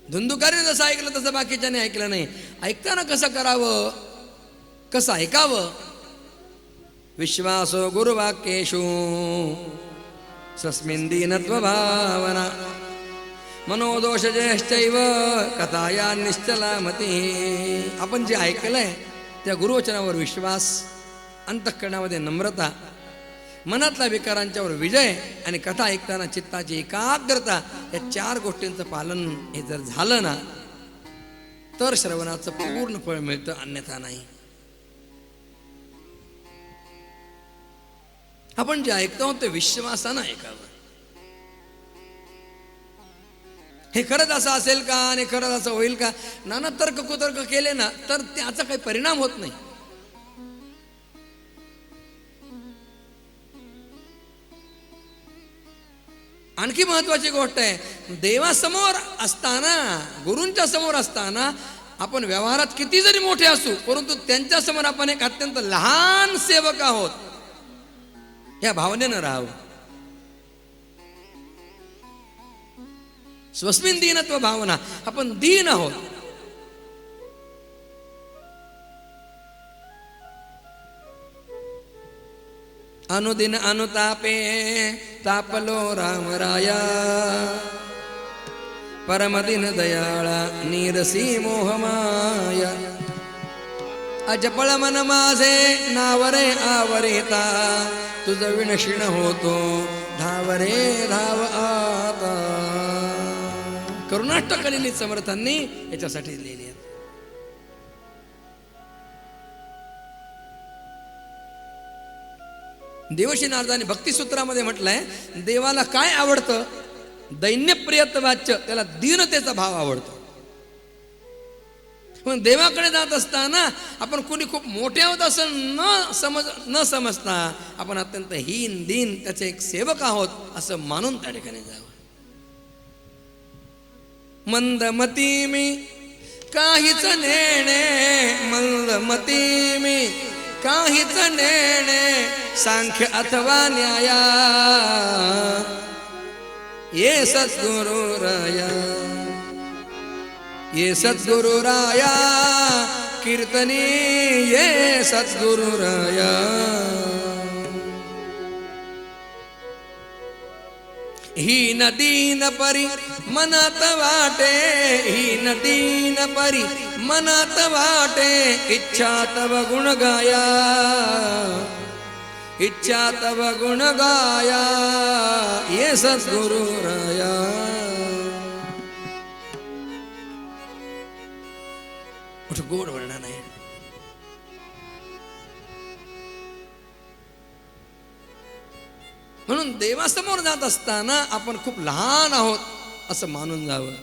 धुंदुकारीने जसं ऐकलं तसं बाकीच्याने ऐकलं नाही. ऐकताना कसं करावं, कसं ऐकावं? विश्वासो गुरुवाक्येषु स्वस्मिन् दीनत्व भावना मनोदोषजयश्चैव कथाया निश्चला मती. आपण जे ऐकलंय त्या गुरुवचनावर विश्वास, अंतःकरणामध्ये नम्रता, मनातल्या विकारांच्यावर विजय आणि कथा ऐकताना चित्ताची एकाग्रता, या 4 गोष्टींचं पालन हे जर झालं ना तर श्रवणाचं पूर्ण फळ मिळतं, अन्यथा नाही. आपण जे ऐकतो ते विश्वासानं ऐकावं. हे खरंच असं असेल का आणि खरंच असं होईल का, नाना तर्क कुतर्क केले ना तर त्याचा काही परिणाम होत नाही. आणखी महत्वाची गोष्ट आहे, देवासमोर असताना, गुरूंच्या समोर असताना आपण व्यवहारात किती जरी मोठे असू, परंतु त्यांच्या समोर आपण एक अत्यंत लहान सेवक आहोत या भावनेनं राहावं. स्वस्मिन् दीनत्व भावना, आपण दीन आहोत. अनुदिन अनुतापे तापलो रामराया परमदिन दयाळा नीरसी मोहमाया. अजपळ मन माझे नावरे आवरिता तुझ विणशिण होतो धावरे धाव आता. करुणाष्टकलेली समर्थांनी याच्यासाठी लिहिली आहे. देवशी नारदाने भक्तिसूत्रामध्ये म्हटलंय, देवाला काय आवडतं? दैन्यप्रियत्व वाच्य, त्याला दीनतेचा भाव आवडतो. पण देवाकडे जात असताना आपण कोणी खूप मोठे आहोत असं न समजता आपण अत्यंत हीन दीन त्याचे एक सेवक आहोत असं मानून त्या ठिकाणी जावं. मंदमती मी काहीच नेणे, मंदमती मी काहीच नेणे, सांख्य अथवा न्याया ये सद्गुरु राया, ये सद्गुरु राया कीर्तनी ये सद्गुरु राया. ही नदीन परी मनात वाटे, ही नदीन परी मनात वाटे, इच्छा तव गुण गाया, इच्छा तव गुण गाया ये सद्गुरु राया. मोठं गोड वर्णन आहे. म्हणून देवासमोर जात असताना आपण खूप लहान आहोत असं मानून जावं.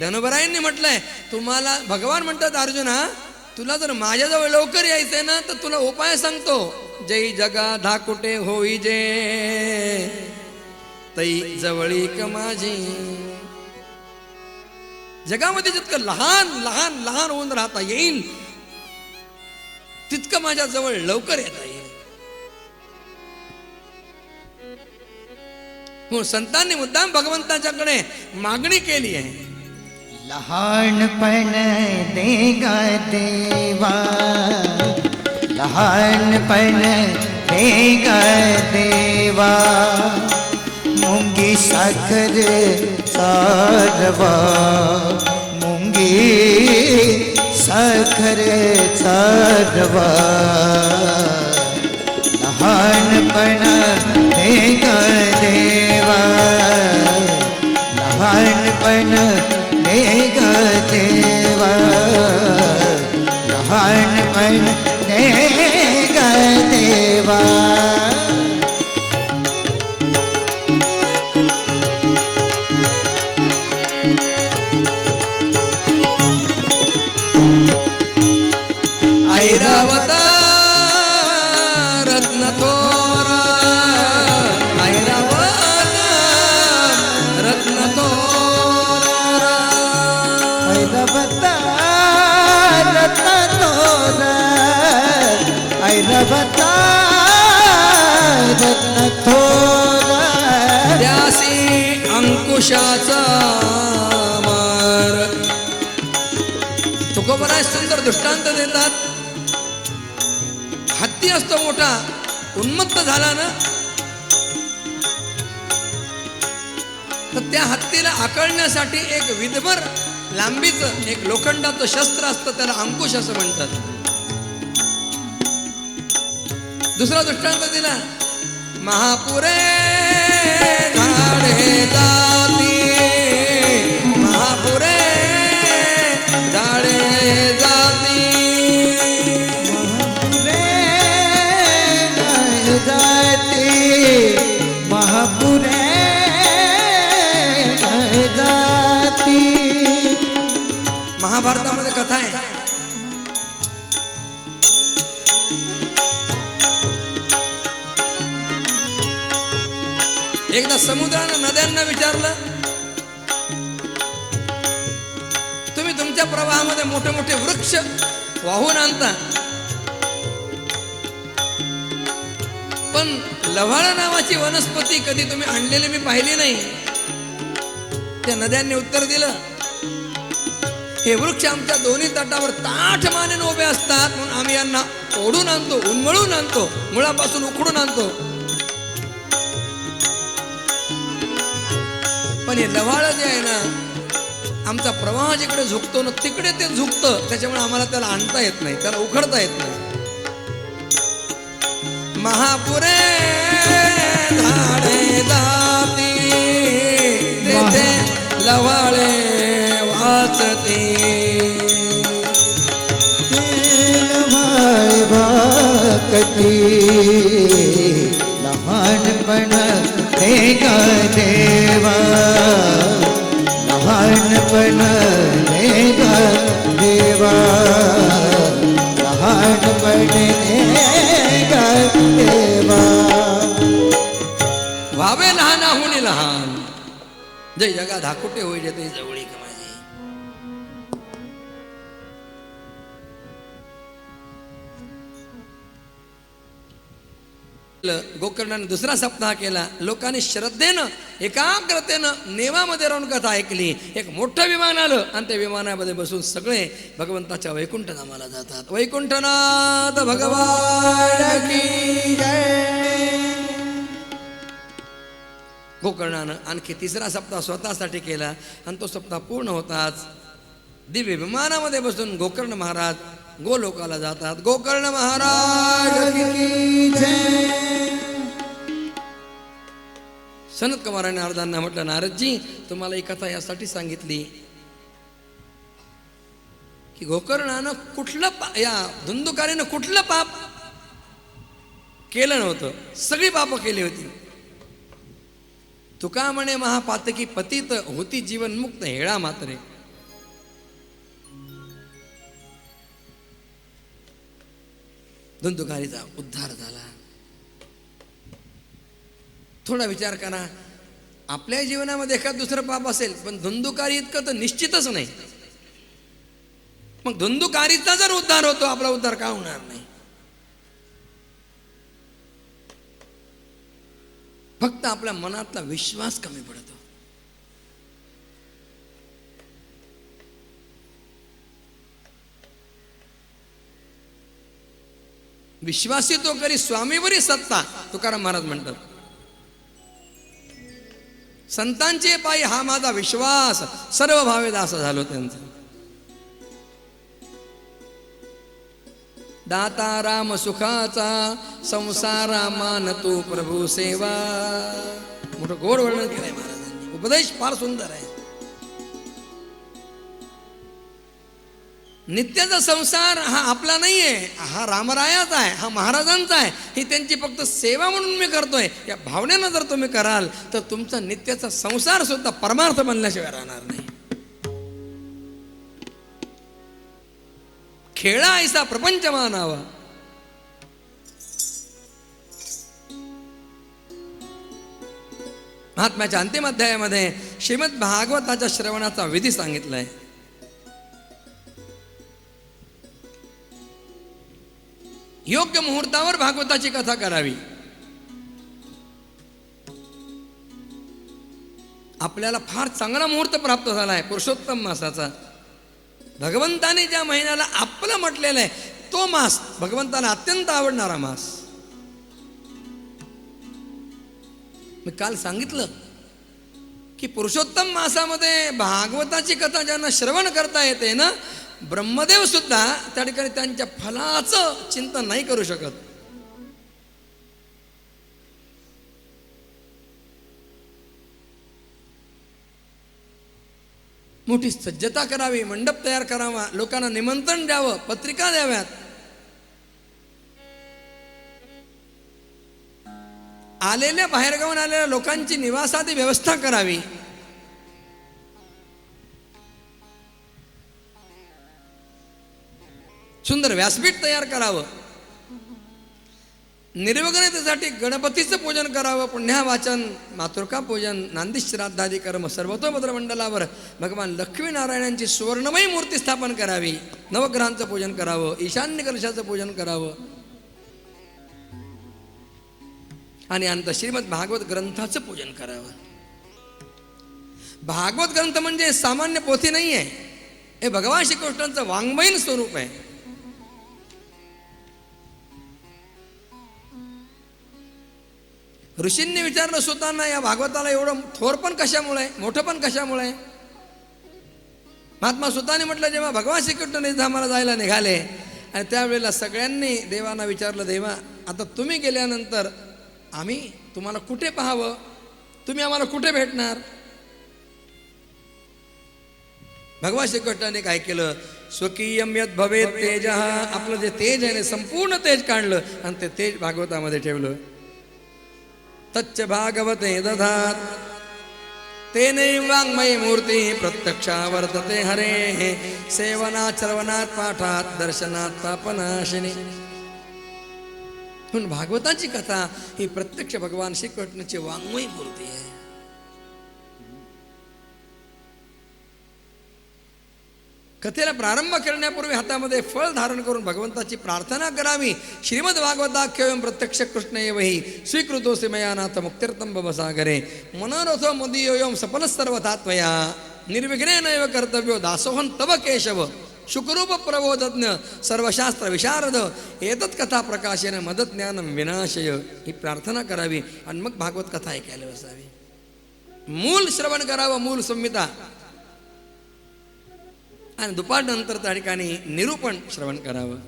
धनुबरायांनी म्हटलंय, तुम्हाला भगवान म्हणतात अर्जुना, तुला जर माझ्याजवळ लवकर यायचंय ना तर तुला उपाय सांगतो. जय जगा धाकुटे होई जे तई जवळीक माझी. जगामध्ये जितकं लहान लहान लहान होऊन राहता येईल तितकं माझ्या जवळ लवकर येता येईल. हो, संतांनी मुद्दाम भगवंताच्याकडे मागणी केली आहे. लहानपण देगा देवा, लहानपण देगा देवा, मुंगी साखर चारवा, मुंगी साखर चारवा. लहानपण देगा देवा, लहानपण देगा देवा, लहानपण देगा देवा. ऐरावता रत्न थोरा, ऐरावता रत्न थोरा, ऐरावता रत्न थोरा, ऐरावता रत्न थोरा. त्यासी अंकुशाचा मान, तुकोबराय सुंदर दृष्टांत देतात. हत्ती असतो मोठा, उन्मत्त झाला ना तर त्या हत्तीला आकळण्यासाठी एक विधभर लांबीचं एक लोखंडाचं शस्त्र असतं, त्याला अंकुश असं म्हणतात. दुसरा दृष्टांत दिला, महापुरे झाडे जाती, महापुरे झाडे जाती, महापुरे जाती. महाभारतामध्ये कथा आहे. एकदा समुद्रानं नद्यांना विचारलं, तुम्ही तुमच्या प्रवाहामध्ये मोठे मोठे वृक्ष वाहून आणता, पण लव्हाळ नावाची वनस्पती कधी तुम्ही आणलेली मी पाहिली नाही. त्या नद्यांनी उत्तर दिलं, हे वृक्ष आमच्या दोन्ही तटावर ताठ मानेने उभे असतात, म्हणून आम्ही यांना ओढून आणतो, उन्मळून आणतो, मुळापासून उखडून आणतो. पण हे लव्हाळ जे आहे ना, आमचा प्रवाह जिकडे झुकतो ना तिकडे ते झुकतं, त्याच्यामुळे आम्हाला त्याला आणता येत नाही, त्याला उखडता येत नाही. महापुरे झाडे जाती, तेथे लव्हाळे वाचते. भाकती लहानपण हे ग देवा, लहानपण हे ग देवा, लहानपण हे ग देवा. व्हावे लहानाहुनी लहान, जे जगा धाकुटे होईल ते जवळी माझी. गोकर्णाने दुसरा सप्ताह केला. लोकांनी श्रद्धेनं एकाग्रतेनं नेवामध्ये राहून कथा ऐकली. एक मोठं विमान आलं आणि त्या विमानामध्ये बसून सगळे भगवंताच्या वैकुंठ धामाला जातात. वैकुंठनाथ भगवान की जय. गोकर्णानं आणखी तिसरा सप्ताह स्वतःसाठी केला आणि तो सप्ताह पूर्ण होताच दिव्य विमानामध्ये बसून गोकर्ण महाराज गोलोकाला जातात. गोकर्ण महाराज की जय. सनत कुमाराने नारदांना म्हटलं, नारदजी तुम्हाला ही कथा यासाठी सांगितली की गोकर्णानं कुठलं या धुंदुकारीनं कुठलं पाप केलं नव्हतं, सगळी पाप केली होती. तुका म्हणे महापातकी पतित होती जीवनमुक्त हेळा मात्रे. धुंदुकारीचा उद्धार झाला. थोडा विचार करा, आपल्या जीवनामध्ये एखाद दुसरं पाप असेल, पण धुंदुकारी इतकं तर निश्चितच नाही. मग धुंदुकारीचा जर उद्धार होतो, आपला उद्धार का होणार नाही? फक्त आपल्या मनातला विश्वास कमी पडतो. विश्वासी तो करी स्वामीवरी सत्ता, तुकाराम महाराज म्हणतात. संतांचे पायी हा माझा विश्वास, सर्व भावे दास झालो त्यांचा. दाता राम सुखाचा संसारा मान तू प्रभू सेवा. मोठं गोड वर्णन केलंय महाराजांनी. उपदेश फार सुंदर आहे. नित्याचा संसार हा आपला नाहीये, हा रामरायाचा आहे, हा महाराजांचा आहे. ही त्यांची फक्त सेवा म्हणून मी करतोय. या भावनेनं जर तुम्ही कराल तर तुमचा नित्याचा संसार सुद्धा परमार्थ बनल्याशिवाय राहणार नाही. खेळा ऐसा प्रपंच मानावा. महात्म्याच्या अंतिम अध्यायामध्ये श्रीमद भागवताच्या श्रवणाचा विधी सांगितलाय. योग्य मुहूर्तावर भागवताची कथा करावी. आपल्याला फार चांगला मुहूर्त प्राप्त झाला आहे पुरुषोत्तम मासाचा. भगवंताने ज्या महिन्याला आपलं म्हटलेलं आहे तो मास भगवंताला अत्यंत आवडणारा मास. मी काल सांगितलं की पुरुषोत्तम मासामध्ये भागवताची कथा ज्यांना श्रवण करता येते ना, ब्रह्मदेव सुद्धा त्या ठिकाणी त्यांच्या फलाचं चिंतन नाही करू शकत. मोठी सज्जता करावी, मंडप तयार करावा, लोकांना निमंत्रण द्यावं, पत्रिका द्याव्यात. आलेल्या बाहेरगावून आलेल्या लोकांची निवासाची व्यवस्था करावी. सुंदर व्यासपीठ तयार करावं. निर्विघ्नतेसाठी गणपतीचं पूजन करावं, पुण्यावाचन, मातृका पूजन, नांदी श्राद्धादी कर्म सर्वतोभद्र मंडलावर भगवान लक्ष्मीनारायणांची सुवर्णमयी मूर्ती स्थापन करावी. नवग्रहांचं पूजन करावं, ईशान्य कलशाचं पूजन करावं आणि अंत श्रीमद भागवत ग्रंथाचं पूजन करावं. भागवत ग्रंथ म्हणजे सामान्य पोथी नाही आहे, हे भगवान श्रीकृष्णांचं वाङ्मयीन स्वरूप आहे. ऋषींनी विचारलं सुतांना, या भागवताला एवढं थोर पण कशामुळे, मोठं पण कशामुळे? महात्मा सुतांनी म्हटलं, जेव्हा भगवान श्रीकृष्ण धामाला जायला निघाले आणि त्यावेळेला सगळ्यांनी देवांना विचारलं, देवा आता तुम्ही गेल्यानंतर आम्ही तुम्हाला कुठे पाहावं, तुम्ही आम्हाला कुठे भेटणार? भगवान श्रीकृष्णाने काय केलं, स्वकीयम यद भवेत तेज, आपलं जे तेज आहे संपूर्ण तेज काढलं आणि ते तेज भागवतामध्ये ठेवलं. तच्च भागवते दधात तेने वाङ्मयी मूर्ती प्रत्यक्षा वर्तते हरे, सेवनात श्रवणात पाठात दर्शनात पापनाशिनी. म्हणून भागवताची कथा ही प्रत्यक्ष भगवान श्रीकृष्णाची वाङ्मयी मूर्ती आहे. कथेला प्रारंभ करण्यापूर्वी हातामध्ये फळ धारण करून भगवंताची प्रार्थना करावी. श्रीमद भागवताख्यं प्रत्यक्ष कृष्ण एव हि स्वीकृतोऽसि मया नाथ मुक्त्यर्थं भवसागरे, मनोरथो मदीयोऽयं सफलः सर्वथा त्वया, निर्विघ्नेन एव कर्तव्यो दासोहं तव केशव, शुकरूप प्रबोधज्ञ सर्वशास्त्र विशारद, एतत् कथा प्रकाशेन मदत ज्ञानं विनाशय. ही प्रार्थना करावी आणि मग भागवत कथा ऐकायला बसावी. मूल श्रवण करावं, मूल संहिता, आणि दुपारनंतर त्या ठिकाणी निरूपण श्रवण करावं.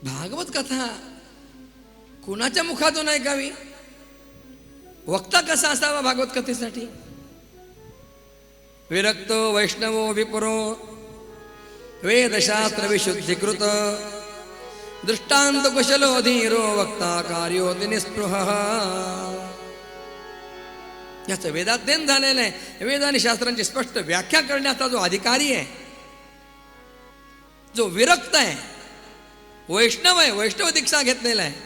भागवत कथा कुणाच्या मुखातून ऐकावी? वक्ता कसा असावा भागवत कथेसाठी? विरक्तो वैष्णवो विपुरो वेदशास्त्र विशुद्धीकृत, दृष्टांत कुशलो धीरो वक्ता कार्योति निस्पृहः. याचं वेदाध्ययन झालेलं आहे, वेद आणि शास्त्रांची स्पष्ट व्याख्या करण्याचा जो अधिकारी आहे, जो विरक्त आहे, वैष्णव आहे, वैष्णव दीक्षा घेतलेला आहे.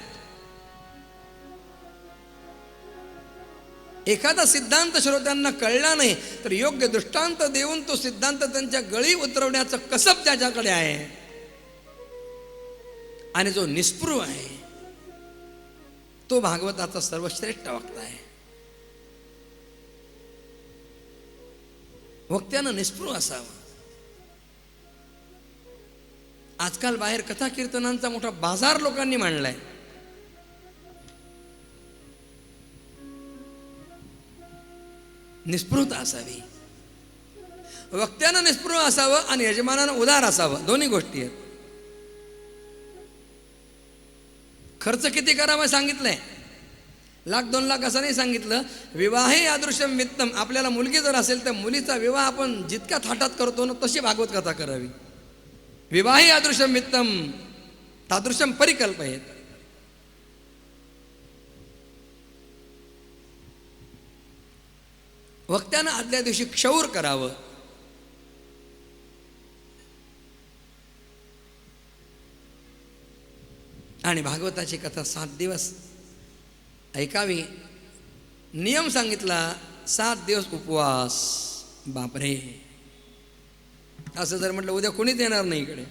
एखादा सिद्धांत श्रोत्यांना कळला नाही तर योग्य दृष्टांत देऊन तो सिद्धांत त्यांच्या गळी उतरवण्याचं कसब त्याच्याकडे आहे. आणि जो निस्पृह आहे तो भागवताचा सर्वश्रेष्ठ वक्ता आहे. वक्त्यानं निस्पृह असावं. आजकाल बाहेर कथा कीर्तनांचा मोठा बाजार लोकांनी मांडलाय. निस्पृहता असावी. वक्त्यानं निस्पृह असावं आणि यजमानानं उदार असावं. दोन्ही गोष्टी आहेत. खर्च किती करावा सांगितलंय, 1,00,000-2 लाख असं नाही सांगितलं. विवाहे यादृशम वित्तम, आपल्याला मुलगी जर असेल तर मुलीचा विवाह आपण जितक्या थाटात करतो ना तशी भागवत कथा करावी. विवाहे यादृशम वित्तम तादृशम परिकल्पयेत. वक्त्यानं आदल्या दिवशी क्षौर करावं. आणि भागवताची कथा 7 दिवस ऐकावी. नियम सांगितला, 7 दिवस उपवास. बापरे, असं जर म्हटलं उद्या कोणीच येणार नाही इकडे.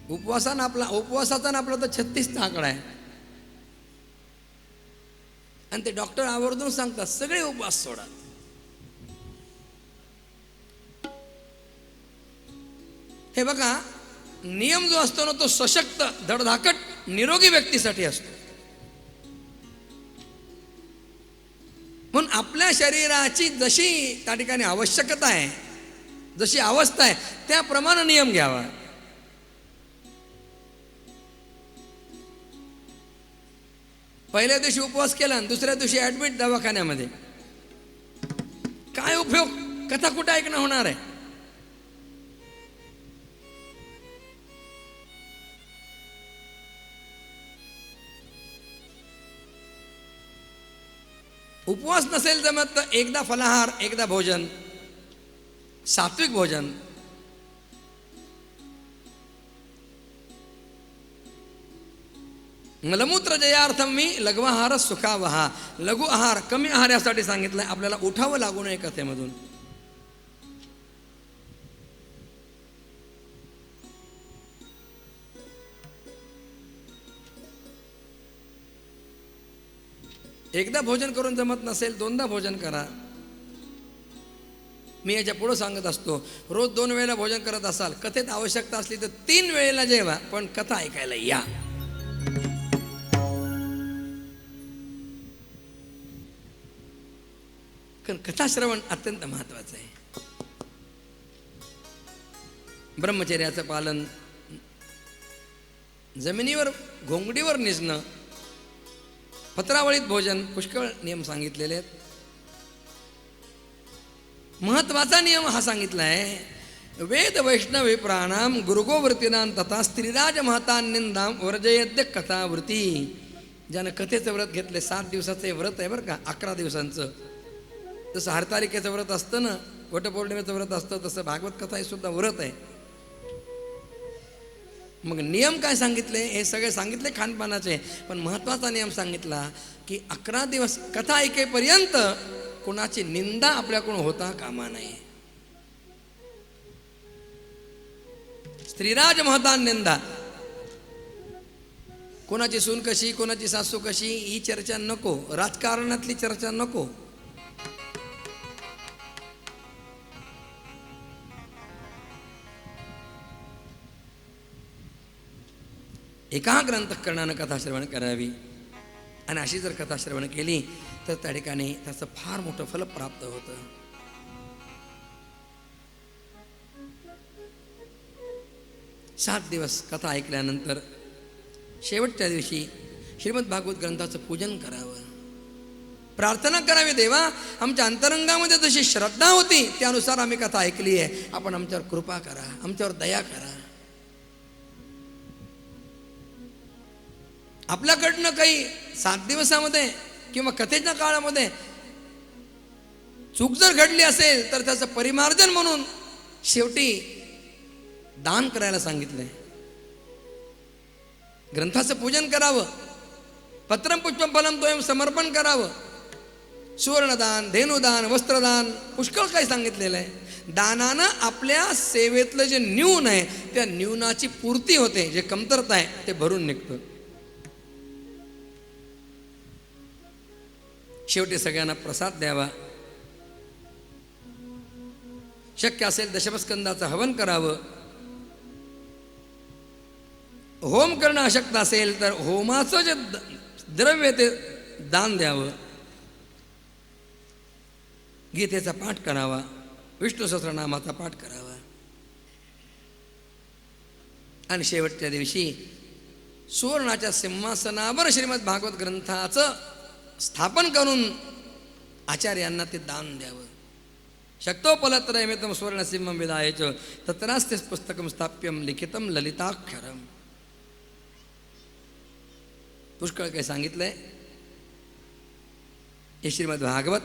उपवासाचा ना आपला तर 36चा आकडा आहे. आणि ते डॉक्टर आवर्जून सांगतात सगळे उपवास सोडा. हे बघा, नियम जो असतो ना तो सशक्त, धडधाकट, निरोगी व्यक्तीसाठी असतो. म्हणून आपल्या शरीराची जशी त्या ठिकाणी आवश्यकता आहे, जशी अवस्था आहे त्याप्रमाणे नियम घ्यावा. पहिल्या दिवशी उपवास केला आणि दुसऱ्या दिवशी ऍडमिट दवाखान्यामध्ये, काय उपयोग? कथा कुठं ऐकणं होणार आहे? उपवास नसेल जमत तर एकदा फलाहार, एकदा भोजन, सात्विक भोजन. मलमूत्र जयार्थम मी लघुआहार सुखावहा. लघु आहार, कमी आहार यासाठी सांगितलंय, आपल्याला उठावं लागू नये कथेमधून. एकदा भोजन करून जमत नसेल, दोनदा भोजन करा. मी याच्या पुढे सांगत असतो, रोज 2 वेळेला भोजन करत असाल, कथेत आवश्यकता असली तर 3 वेळेला जेवा, पण कथा ऐकायला या. कारण कथाश्रवण अत्यंत महत्वाचं आहे. ब्रह्मचर्याचं पालन, जमिनीवर घोंगडीवर निजणं, पत्रावळीत भोजन, पुष्कळ नियम सांगितलेले आहेत. महत्वाचा नियम हा सांगितला आहे, वेद वैष्णवी प्राणाम गुरुगोवृत्तीनाम तथा स्त्रीराज महतान निंदाम वर्जयद्य कथावृत्ती. ज्यानं कथेचं व्रत घेतले, 7 दिवसाचं व्रत आहे बरं का, 11 दिवसांचं. जसं हरतालिकेचं व्रत असतं ना, वटपौर्णिमेचं व्रत असतं, तसं भागवत कथा हे सुद्धा व्रत आहे. मग नियम काय सांगितले? हे सगळे सांगितले खानपानाचे, पण महत्वाचा नियम सांगितला की 11 दिवस कथा ऐकेपर्यंत कोणाची निंदा आपल्याकडून होता कामा नये. स्त्रीराज महतान निंदा, कोणाची सून कशी, कोणाची सासू कशी, ही चर्चा नको, राजकारणातली चर्चा नको. एकाग्र अंतःकरणानं कथाश्रवण करावी. आणि अशी जर कथाश्रवण केली तर त्या ठिकाणी त्याचं फार मोठं फल प्राप्त होतं. सात दिवस कथा ऐकल्यानंतर शेवटच्या दिवशी श्रीमद भागवत ग्रंथाचं पूजन करावं, प्रार्थना करावी, देवा आमच्या अंतरंगामध्ये जशी श्रद्धा होती त्यानुसार आम्ही कथा ऐकली आहे, आपण आमच्यावर कृपा करा, आमच्यावर दया करा. आपल्याकडनं काही 7 दिवसामध्ये किंवा कथेच्या काळामध्ये चूक जर घडली असेल तर त्याचं परिमार्जन म्हणून शेवटी दान करायला सांगितलंय. ग्रंथाचं पूजन करावं, पत्रम पुष्पम फलम तोयम समर्पण करावं, सुवर्णदान, धेनुदान, वस्त्रदान, पुष्कळ काही सांगितलेलं आहे. दानानं आपल्या सेवेतलं जे न्यून आहे त्या न्यूनाची पूर्ती होते, जे कमतरता आहे ते भरून निघतं. शेवटी सगळ्यांना प्रसाद द्यावा. शक्य असेल दशमस्कंदाचं हवन करावं. होम करणं अशक्य असेल तर होमाचं जे द्रव्य ते दान द्यावं. गीतेचा पाठ करावा, विष्णू सहस्रनामाचा पाठ करावा. आणि शेवटच्या दिवशी सुवर्णाच्या सिंहासनावर श्रीमद भागवत ग्रंथाचं स्थापन करून आचार्यांना ते दान द्यावं. शक्तोपलत्रयमितं सुवर्णसिंहं विधायच तत्रास्ते पुस्तकं स्थाप्यं लिखितं ललिताक्षरम. पुष्कळ काही सांगितलंय. हे श्रीमद भागवत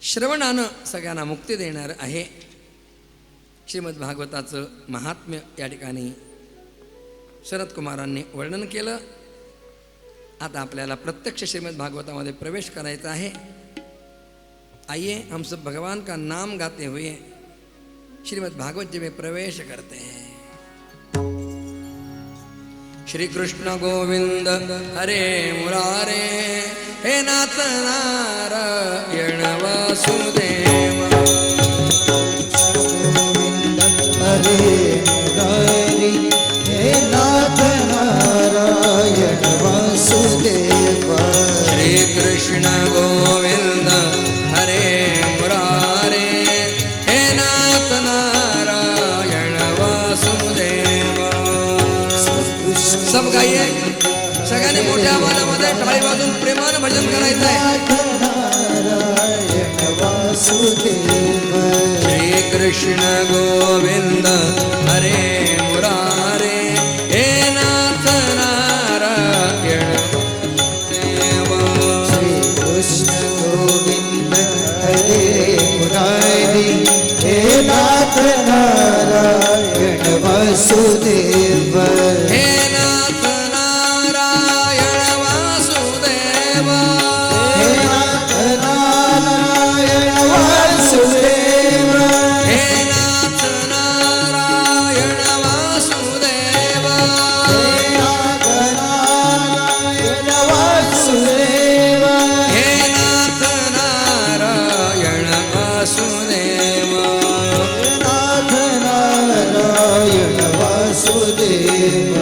श्रवणानं सगळ्यांना मुक्ती देणार आहे. श्रीमद भागवताचं महात्म्य या ठिकाणी शरद कुमारांनी वर्णन केलं. आता आपल्याला प्रत्यक्ष श्रीमद भागवतामध्ये प्रवेश करायचा है. आइए हम सब भगवान का नाम गाते हुए श्रीमद भागवत जी में प्रवेश करते हैं. श्रीकृष्ण गोविंद हरे मुरारे हे नाथ नारायण वासुदेव हरे मुरारी हे नाथ नारायण वासुदेव श्रीकृष्ण गोविंद हरे मुरारे हे नाथ नारायण वासुदेव सब गाइए सगळ्यांनी मोठ्या आवाजामध्ये टाळी वाजून प्रेमानं भजन करायचं आहे नारायण वासुदेव श्रीकृष्ण गोविंद हरे मुरारे हे नाथ नारायण देव श्रीकृष्ण गोविंद हरे मुरारी हे नाथ नारायण वासुदेव हे नाथ नारायण वासुदेव हे नाथ नारायण वासुदेव हे नाथ नारायण वासुदेव हे नाथ नारायण वासुदेव हे नाथ नारायण वासुदेव नाथ नारायण वासुदेव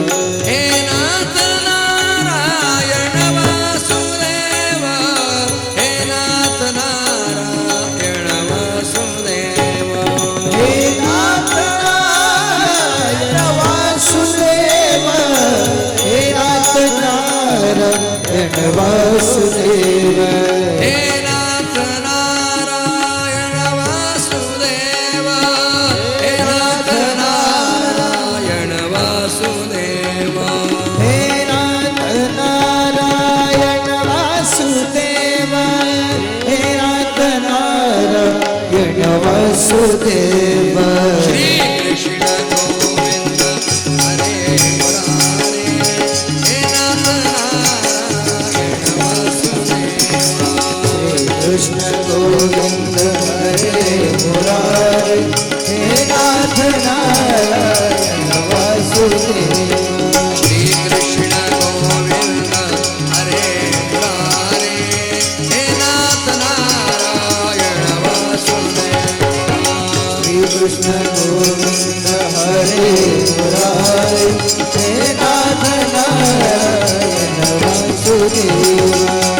हे नाथ नारायण वासुदेव हे नाथ नारायण वासुदेव हे नाथ नारायण वासुदेव हे नाथ नारायण वासुदेव हे नाथ नारायण वासुदेव हे नाथ नारायण वासुदेव हे नाथ नारायण वासुदेव हे नाथ नारायण वासुदेव श्रीकृष्ण गोविंद हरे मुरारे हे नाथ नारायण वासुदेव कृष्ण गोविंद हरे मुरारी हे नाथ नारायण वासुदेव श्रीकृष्ण गोविंद हरे मुरारे हे नाथ नारायण वासुदेव कृष्ण गोविंद हरे मुरारी हे नाथ नारायण वासुदेव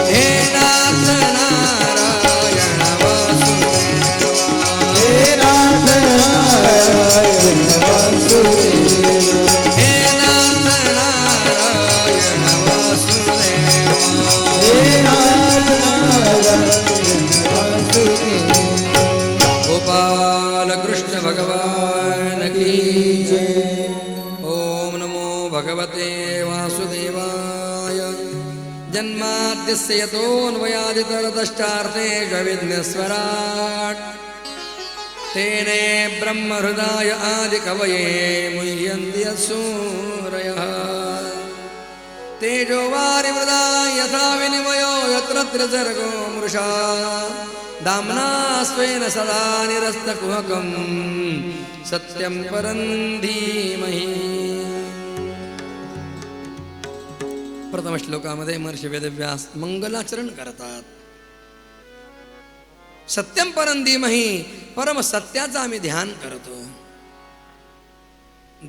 हे नाथ नारायण वासुदेव हे नाथ नारायण वासुदेव हे नाथ नारायण वासुदेव हे नाथ नारायण वासुदेव गोपाल कृष्ण भगवान की जय ओम नमो भगवते वासुदेवाय जन्माद्यस्य यतोऽन्वयादितरतश्चार्थेष्वविघ्नस्वराट् तेने ब्रह्महृदाय आदिकवये मुह्यन्ति यत्सूरयः तेजो वारिमृदा यथा विनिमयो यत्र त्रिसर्गो मृषा दाम्ना स्वेन सदा निरस्तकुहकं सत्यं परं धीमहि प्रथम श्लोकामध्ये महर्षी वेदव्यास मंगलाचरण करतात. सत्यं परं धीमहि परम सत्याचं आम्ही ध्यान करतो.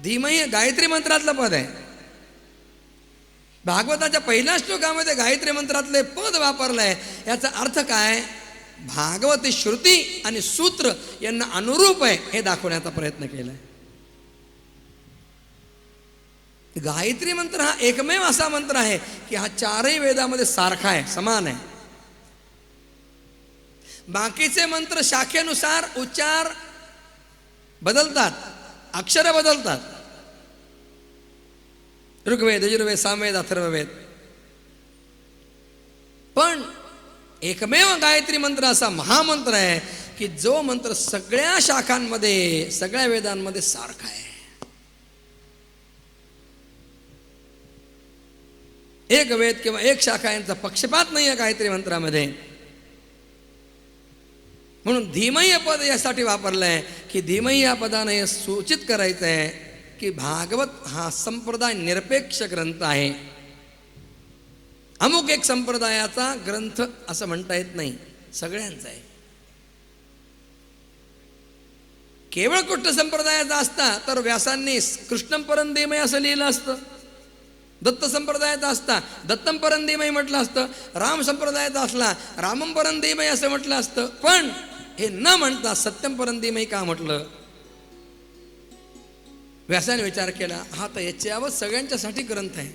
धीमहि गायत्री मंत्रातलं पद आहे. भागवताच्या पहिल्या श्लोकामध्ये गायत्री मंत्रातले पद वापरलंय. याचा अर्थ काय? भागवती श्रुती आणि सूत्र यांना अनुरूप आहे हे दाखवण्याचा प्रयत्न केलाय. गायत्री मंत्र हा एकमेव असा मंत्र आहे की हा चारही वेदामध्ये सारखा आहे, समान आहे. बाकीचे मंत्र शाखेनुसार उच्चार बदलतात, अक्षर बदलतात. ऋग्वेद, यजुर्वेद, सामवेद, अथर्ववेद. पण एकमेव गायत्री मंत्र असा महामंत्र आहे की जो मंत्र सगळ्या शाखांमध्ये, सगळ्या वेदांमध्ये सारखा आहे. एक वेद किंवा एक शाखा यांचा पक्षपात नाही आहे गायत्री मंत्रामध्ये. म्हणून धीमय पद यासाठी वापरलंय की धीमय या पदाने हे सूचित करायचं आहे की भागवत हा संप्रदाय निरपेक्ष ग्रंथ आहे. अमुक एक संप्रदायाचा ग्रंथ असं म्हणता येत नाही, सगळ्यांचा आहे. केवळ कृष्ण संप्रदायाचा असता तर व्यासांनी कृष्णं परं धीमहि असं लिहिलं असतं. दत्त संप्रदायाचा असता दत्तम परं धीमहि म्हटलं असतं. राम संप्रदायाचा असला रामम परं धीमहि असं म्हटलं असतं. पण हे न म्हणता सत्यम परं धीमहि का म्हटलं? व्यासाने विचार केला, हा तर याच्यावर सगळ्यांच्यासाठी ग्रंथ आहे.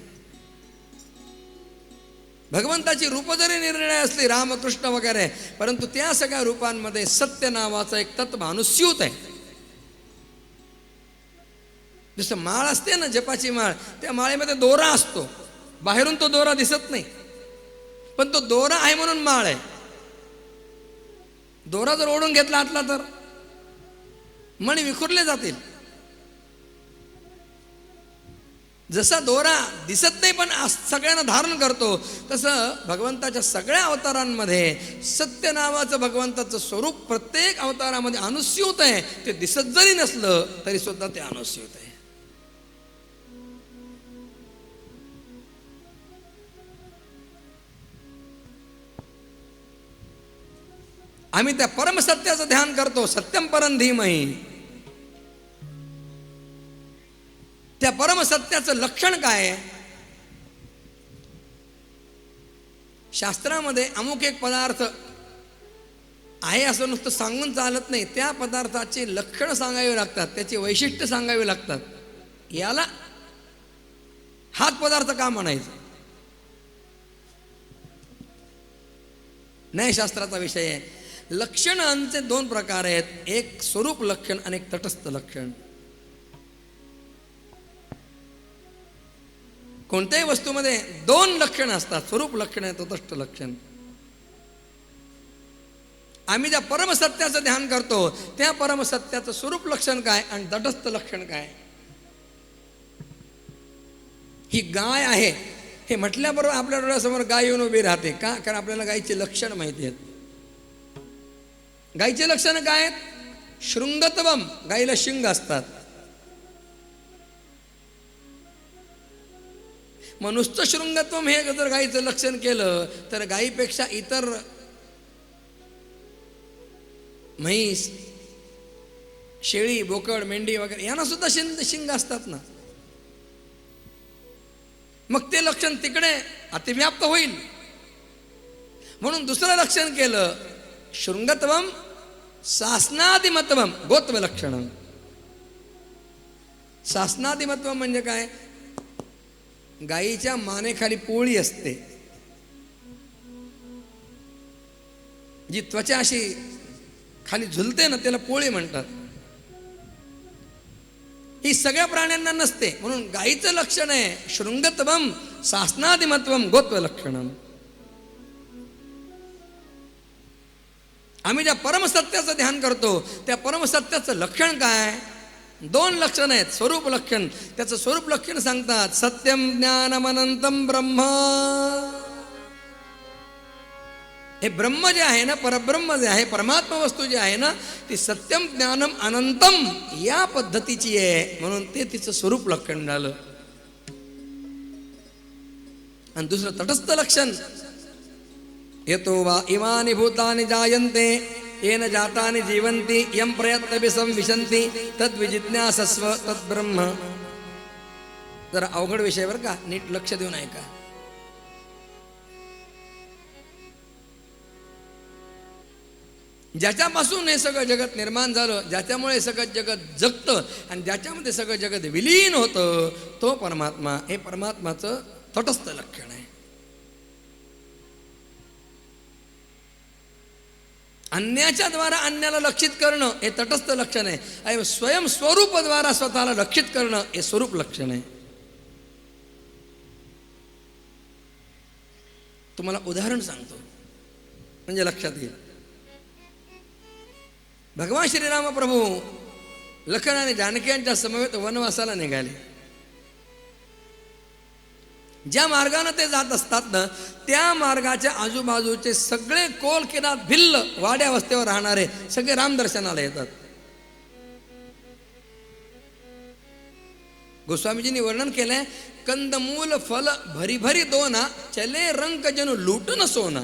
भगवंताची रूप जरी निर्णय असली रामकृष्ण वगैरे, परंतु त्या सगळ्या रूपांमध्ये सत्य नावाचं एक तत्व अनुस्यूत आहे. जसं माळ असते ना, जपाची माळ, त्या माळेमध्ये दोरा असतो, बाहेरून तो दोरा दिसत नाही, पण तो दोरा आहे म्हणून माळ आहे. दोरा जर ओढून घेतला आतला तर मणी विखुरले जातील. जसा दोरा दिसत नाही पण सगळ्यांना धारण करतो, तसं भगवंताच्या सगळ्या अवतारांमध्ये सत्य नावाचं भगवंताचं स्वरूप प्रत्येक अवतारामध्ये अनुस्यूत आहे. ते दिसत जरी नसलं तरी सुद्धा ते अनुस्यूत आहे. आम्ही त्या परमसत्याचं ध्यान करतो, सत्यम परं धीमहि. त्या परमसत्याचं लक्षण काय आहे? शास्त्रामध्ये अमुक एक पदार्थ आहे असं नुसतं सांगून चालत नाही. त्या पदार्थाची लक्षणं सांगावी लागतात, त्याची वैशिष्ट्य सांगावी लागतात. याला हाच पदार्थ का म्हणायचं? न्यायशास्त्राचा विषय आहे. लक्षणांचे दोन प्रकार आहेत, एक स्वरूप लक्षण आणि एक तटस्थ लक्षण. कोणत्याही वस्तूमध्ये दोन लक्षण असतात, स्वरूप लक्षण आणि तटस्थ लक्षण. आम्ही ज्या परमसत्याचं ध्यान करतो त्या परमसत्याचं स्वरूप लक्षण काय आणि तटस्थ लक्षण काय? ही गाय आहे हे म्हटल्याबरोबर आपल्या डोळ्यासमोर गाय येऊन उभी राहते का? कारण आपल्याला गायीचे लक्षण माहिती आहेत. गायीचे लक्षण काय आहेत? शृंगत्वम, गायीला शिंग असतात. मग नुसतं शृंगत्वम हे जर गायीचं लक्षण केलं तर गायीपेक्षा इतर म्हैस, शेळी, बोकड, मेंढी वगैरे यांना सुद्धा शिंग असतात ना. मग ते लक्षण तिकडे अतिव्याप्त होईल. म्हणून दुसरं लक्षण केलं, शृंगत्वम शासनादिमत्वम गोत्व लक्षणम. शासनादिमत्वम म्हणजे काय? गायीच्या मानेखाली पोळी असते, जी त्वचा अशी खाली झुलते ना, त्याला पोळी म्हणतात. ही सगळ्या प्राण्यांना नसते. म्हणून गायीचं लक्षण आहे शृंगत्वम शासनादिमत्वम गोत्व लक्षणम. आम्ही ज्या परमसत्याचं ध्यान करतो त्या परमसत्याचं लक्षण काय? दोन लक्षण आहेत, स्वरूप लक्षण. त्याचं स्वरूप लक्षण सांगतात, सत्यम ज्ञानमनंतम ब्रह्म. हे ब्रह्म जे आहे ना, परब्रह्म जे आहे, परमात्मा वस्तू जी आहे ना, ती सत्यम ज्ञानम अनंतम या पद्धतीची आहे. म्हणून ते तिचं स्वरूप लक्षण झालं. आणि दुसरं तटस्थ लक्षण, यतो वा इमानि भूतानि जायन्ते येन जातानि जीवन्ति यं प्रयत्नभिः संविशन्ति तद्विजिज्ञासस्व तद्ब्रह्म. जरा अवघड विषय बरं का, नीट लक्ष देऊन ऐका. ज्याच्यापासून हे सगळं जगत निर्माण झालं, ज्याच्यामुळे सगळं जगत जगतं आणि ज्याच्यामध्ये सगळं जगत विलीन होतं, तो परमात्मा. हे परमात्माचं तटस्थ लक्षण आहे. अन्याच्या द्वारा अन्याला लक्षित करणं हे तटस्थ लक्षण आहे. आणि स्वयं स्वरूपद्वारा स्वतःला लक्षित करणं हे स्वरूप लक्षण आहे. तुम्हाला उदाहरण सांगतो म्हणजे लक्षात येईल. भगवान श्रीराम प्रभू लखन आणि जानकी यांच्या समवेत वनवासाला निघाले. ज्या मार्गाने ते जात असतात ना, त्या मार्गाच्या आजूबाजूचे सगळे कोल किनार भिल्ल वाड्या वस्तीवर राहणारे सगळे रामदर्शनाला येतात. गोस्वामीजींनी वर्णन केलंय, कंदमूल फल भरी भरी दोना, चले रंग जणू लुटून सोना.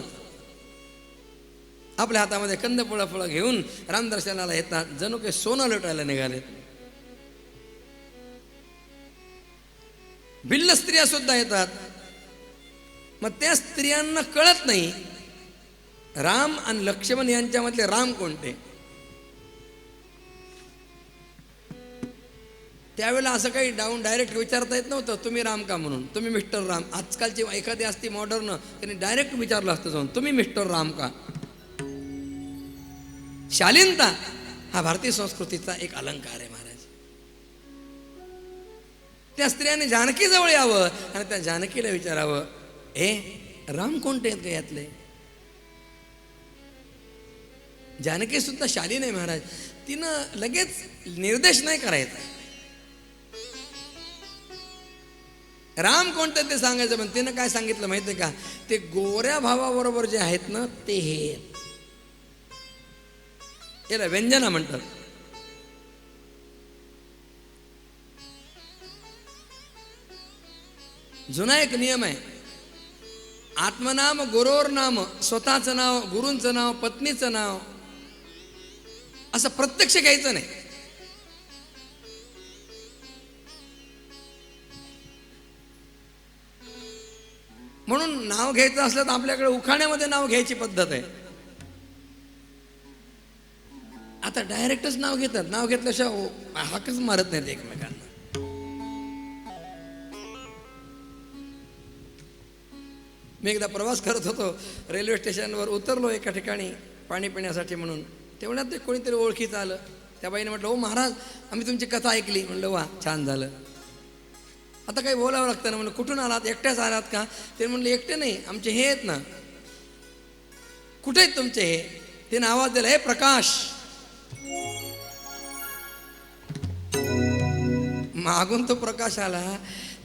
आपल्या हातामध्ये कंदफळं फळं घेऊन रामदर्शनाला येतात, जणू काही सोनं लुटायला निघालेत. भिल्ल स्त्रिया सुद्धा येतात. मग त्या स्त्रियांना कळत नाही राम आणि लक्ष्मण यांच्यामधले राम कोणते. त्यावेळेला असं काही डायरेक्ट विचारता येत नव्हतं, तुम्ही राम का म्हणून, तुम्ही मिस्टर राम. आजकालची एखादी असती मॉडर्न, त्यांनी डायरेक्ट विचारलं असतं जाऊन, तुम्ही मिस्टर राम का. शालीनता हा भारतीय संस्कृतीचा एक अलंकार आहे महाराज. त्या स्त्रियांनी जानकी जवळ यावं आणि त्या जानकीला विचारावं, राम कोणते आहेत का यातले. जानकी सुद्धा शालीन आहे महाराज. तिनं लगेच निर्देश नाही करायचा, राम कोणते ते सांगायचं. पण तिनं काय सांगितलं माहितीये का, ते गोऱ्या भावाबरोबर जे आहेत ना ते हे, याला व्यंजना म्हणतात. जुना एक नियम आहे, आत्मनाम गुरोर नाम, स्वतःचं नाव, गुरूंचं नाव, पत्नीचं नाव असं प्रत्यक्ष घ्यायचं नाही. म्हणून नाव घ्यायचं असलं तर आपल्याकडे उखाण्यामध्ये नाव घ्यायची पद्धत आहे. आता डायरेक्टच नाव घेतात, नाव घेतल्याशिवाय हाकच मारत नाहीत एकमेकांना. मी एकदा प्रवास करत होतो, रेल्वे स्टेशनवर उतरलो एका ठिकाणी पाणी पिण्यासाठी म्हणून. तेवढ्यात ते कोणीतरी ओळखीचं आलं. त्या बाईने म्हटलं, ओ महाराज, आम्ही तुमची कथा ऐकली. म्हणलं वा, छान झालं. आता काही बोलावं लागतं ना. म्हणलं कुठून आलात, एकट्याच आलात का. ते म्हणलं एकटे नाही, आमचे हे आहेत ना. कुठे आहेत तुमचे हे. तिने आवाज दिला, हे प्रकाश. मागून तो प्रकाश आला.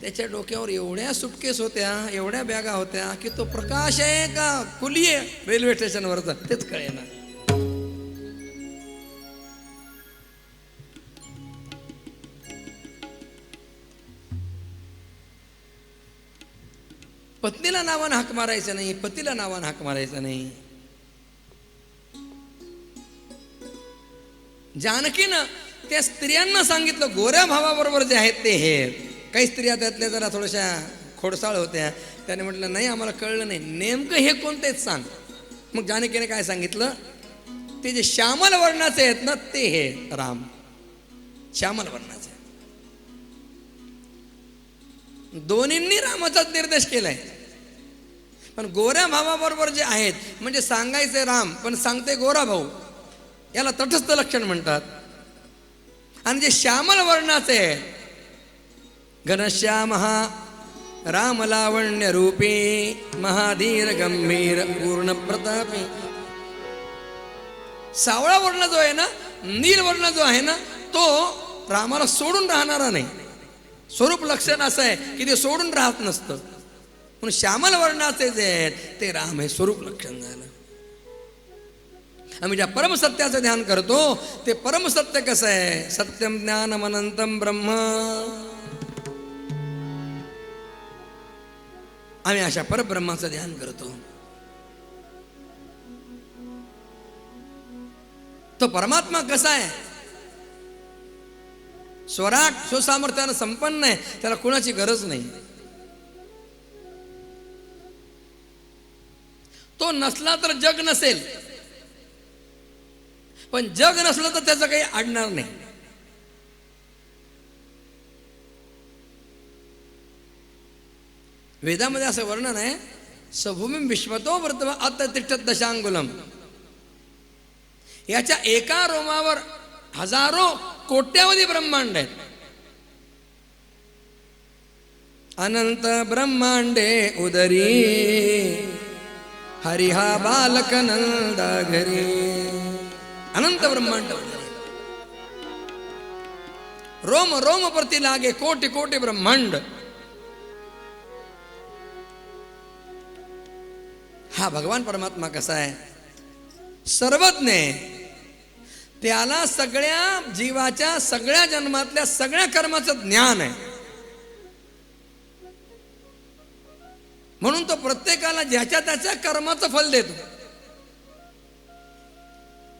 त्याच्या डोक्यावर एवढ्या सुटकेस होत्या, एवढ्या बॅगा होत्या की तो प्रकाश आहे का कुली आहे रेल्वे स्टेशनवरचा तेच कळेना. पत्नीला नावानं हाक मारायचं नाही, पतीला नावानं हाक मारायचं नाही. जानकीनं त्या स्त्रियांना सांगितलं, गोऱ्या भावाबरोबर जे आहेत ते हे. काही स्त्रिया त्यातल्या जरा थोड्याशा खोडसाळ होत्या. त्याने म्हटलं नाही, आम्हाला कळलं नाही, नेमकं हे कोणतेच सांग. मग जानकीने काय सांगितलं, ते जे श्यामल वर्णाचे आहेत ना ते हे राम, श्यामल वर्णाचे. दोन्हींनी रामाचाच निर्देश केलाय. पण गोऱ्या भावाबरोबर जे आहेत म्हणजे सांगायचे राम पण सांगते गोरा भाऊ, याला तटस्थ लक्षण म्हणतात. आणि जे श्यामल वर्णाचे आहेत, घनश्याम राम लावण्य रूपी, महाधीर गंभीर पूर्ण प्रतापी. सावळा वर्ण जो आहे ना, नील वर्ण जो आहे ना, तो रामाला सोडून राहणारा नाही. स्वरूप लक्षण असं आहे की ते सोडून राहत नसतं. म्हणून श्यामल वर्णाचे जे आहेत ते राम हे स्वरूप लक्षण झालं. आम्ही ज्या परमसत्याचं ध्यान करतो ते परमसत्य कसं आहे, सत्यम ज्ञानम अनंतम ब्रह्म. आम्ही अशा परब्रह्माचं ध्यान करतो. तो परमात्मा कसा आहे, स्वराट सुसामर्थ्यानं संपन्न आहे, त्याला कुणाची गरज नाही. तो नसला तर जग नसेल, पण जग नसलं तर त्याचं काही अडणार नाही. वेदामध्ये असं वर्णन आहे, सभूमी विश्वतो वर्तवा अततिष्ठत दशांगुलम. याच्या एका रोमावर हजारो कोट्यावधी ब्रह्मांड आहेत. अनंत ब्रह्मांडे उदरी, हरिहा बालक नंदा घरी. अनंत ब्रह्मांड, रोम रोम प्रति लागे कोटि कोटि ब्रह्मांड. हा भगवान परमात्मा कसा आहे, सर्वज्ञ आहे. त्याला सगळ्या जीवाच्या सगळ्या जन्मातल्या सगळ्या कर्माचं ज्ञान आहे. म्हणून तो प्रत्येकाला ज्याच्या त्याच्या कर्माचं फल देतो.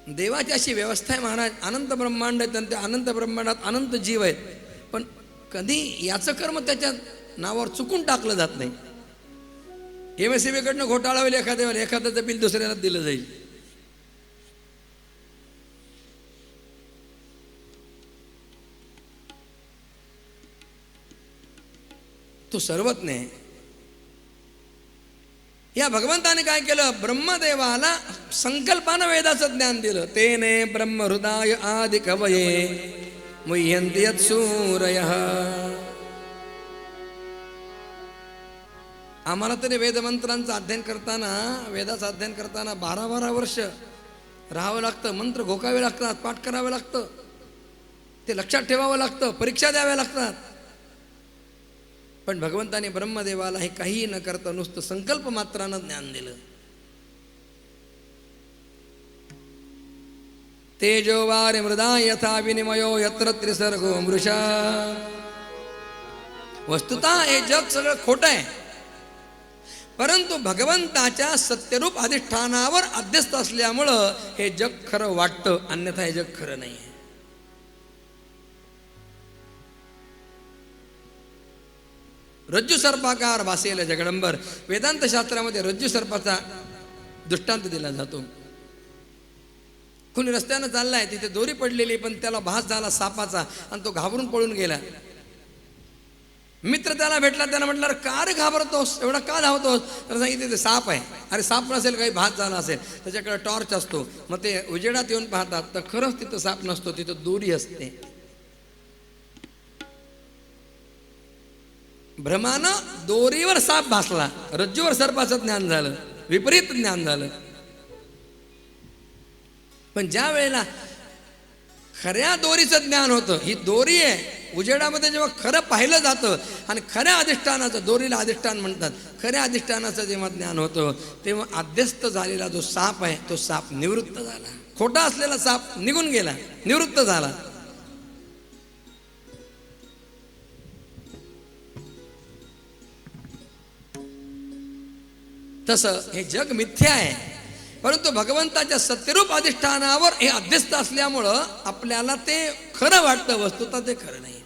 देवाची अशी व्यवस्था आहे महाराज. अनंत ब्रह्मांड आहेत आणि त्या अनंत ब्रह्मांडात अनंत जीव आहेत, पण कधी याचं कर्म त्याच्या नावावर चुकून टाकलं जात नाही. MSEBकडनं घोटाळा होईल एखाद्यावर, एखाद्याचं बिल दुसऱ्याला दिलं जाईल. तो सर्वज्ञ आहे. या भगवंताने काय केलं, ब्रह्मदेवाला संकल्पानं वेदाचं ज्ञान दिलं. तेने ब्रह्महृदाय आदि कवये मुह्यन्ति यत्सूरयः. आम्हाला तरी वेदमंत्रांचं अध्ययन करताना, वेदाचं अध्ययन करताना 12-12 वर्ष राहावं लागतं. मंत्र घोकावे लागतात, पाठ करावं लागतं, ते लक्षात ठेवावं लागतं, परीक्षा द्याव्या लागतात. पण भगवंताने ब्रह्मदेवाला हे काही न करता नुसतं संकल्प मात्रानं ज्ञान दिलं. तेजो वारि मृदा यथा विनिमयो यत्र त्रिसर्गो मृषा. वस्तुतः हे जग सगळं खोटं आहे, परंतु भगवंताच्या सत्यरूप अधिष्ठानावर अध्यस्त असल्यामुळं हे जग खरं वाटतं, अन्यथा हे जग खरं नाही. रज्जू सर्पाकार भासेल जगडंबर. वेदांत शास्त्रामध्ये रज्जू सर्पाचा दृष्टांत दिला जातो. कोणी रस्त्यानं चाललाय, तिथे दोरी पडलेली, पण त्याला भास झाला सापाचा आणि तो घाबरून पळून गेला. मित्र त्याला भेटला, त्याला म्हटलं का रे घाबरतोस, एवढा का धावतोस? तर सांगितलं ते साप आहे. अरे साप नसेल, काही भास झाला असेल. त्याच्याकडे टॉर्च असतो, मग ते उजेडात येऊन पाहतात तर खरंच तिथं साप नसतो, तिथं दोरी असते. भ्रमानं दोरीवर साप भासला, रज्जूवर सर्पाचं ज्ञान झालं, विपरीत ज्ञान झालं. पण ज्या वेळेला खऱ्या दोरीचं ज्ञान होतं, ही दोरी आहे, उजेडामध्ये जेव्हा खरं पाहिलं जातं आणि खऱ्या अधिष्ठानाचं, दोरीला अधिष्ठान म्हणतात, खऱ्या अधिष्ठानाचं जेव्हा ज्ञान होतं तेव्हा अध्यस्त झालेला जो साप आहे तो साप निवृत्त झाला. खोटा असलेला साप निघून गेला, निवृत्त झाला. तसं हे जग मिथ्या आहे, परंतु भगवंताच्या सत्यरूप अधिष्ठानावर हे अध्यस्त असल्यामुळं आपल्याला ते खरं वाटतं, वस्तुतः ते खरं नाही.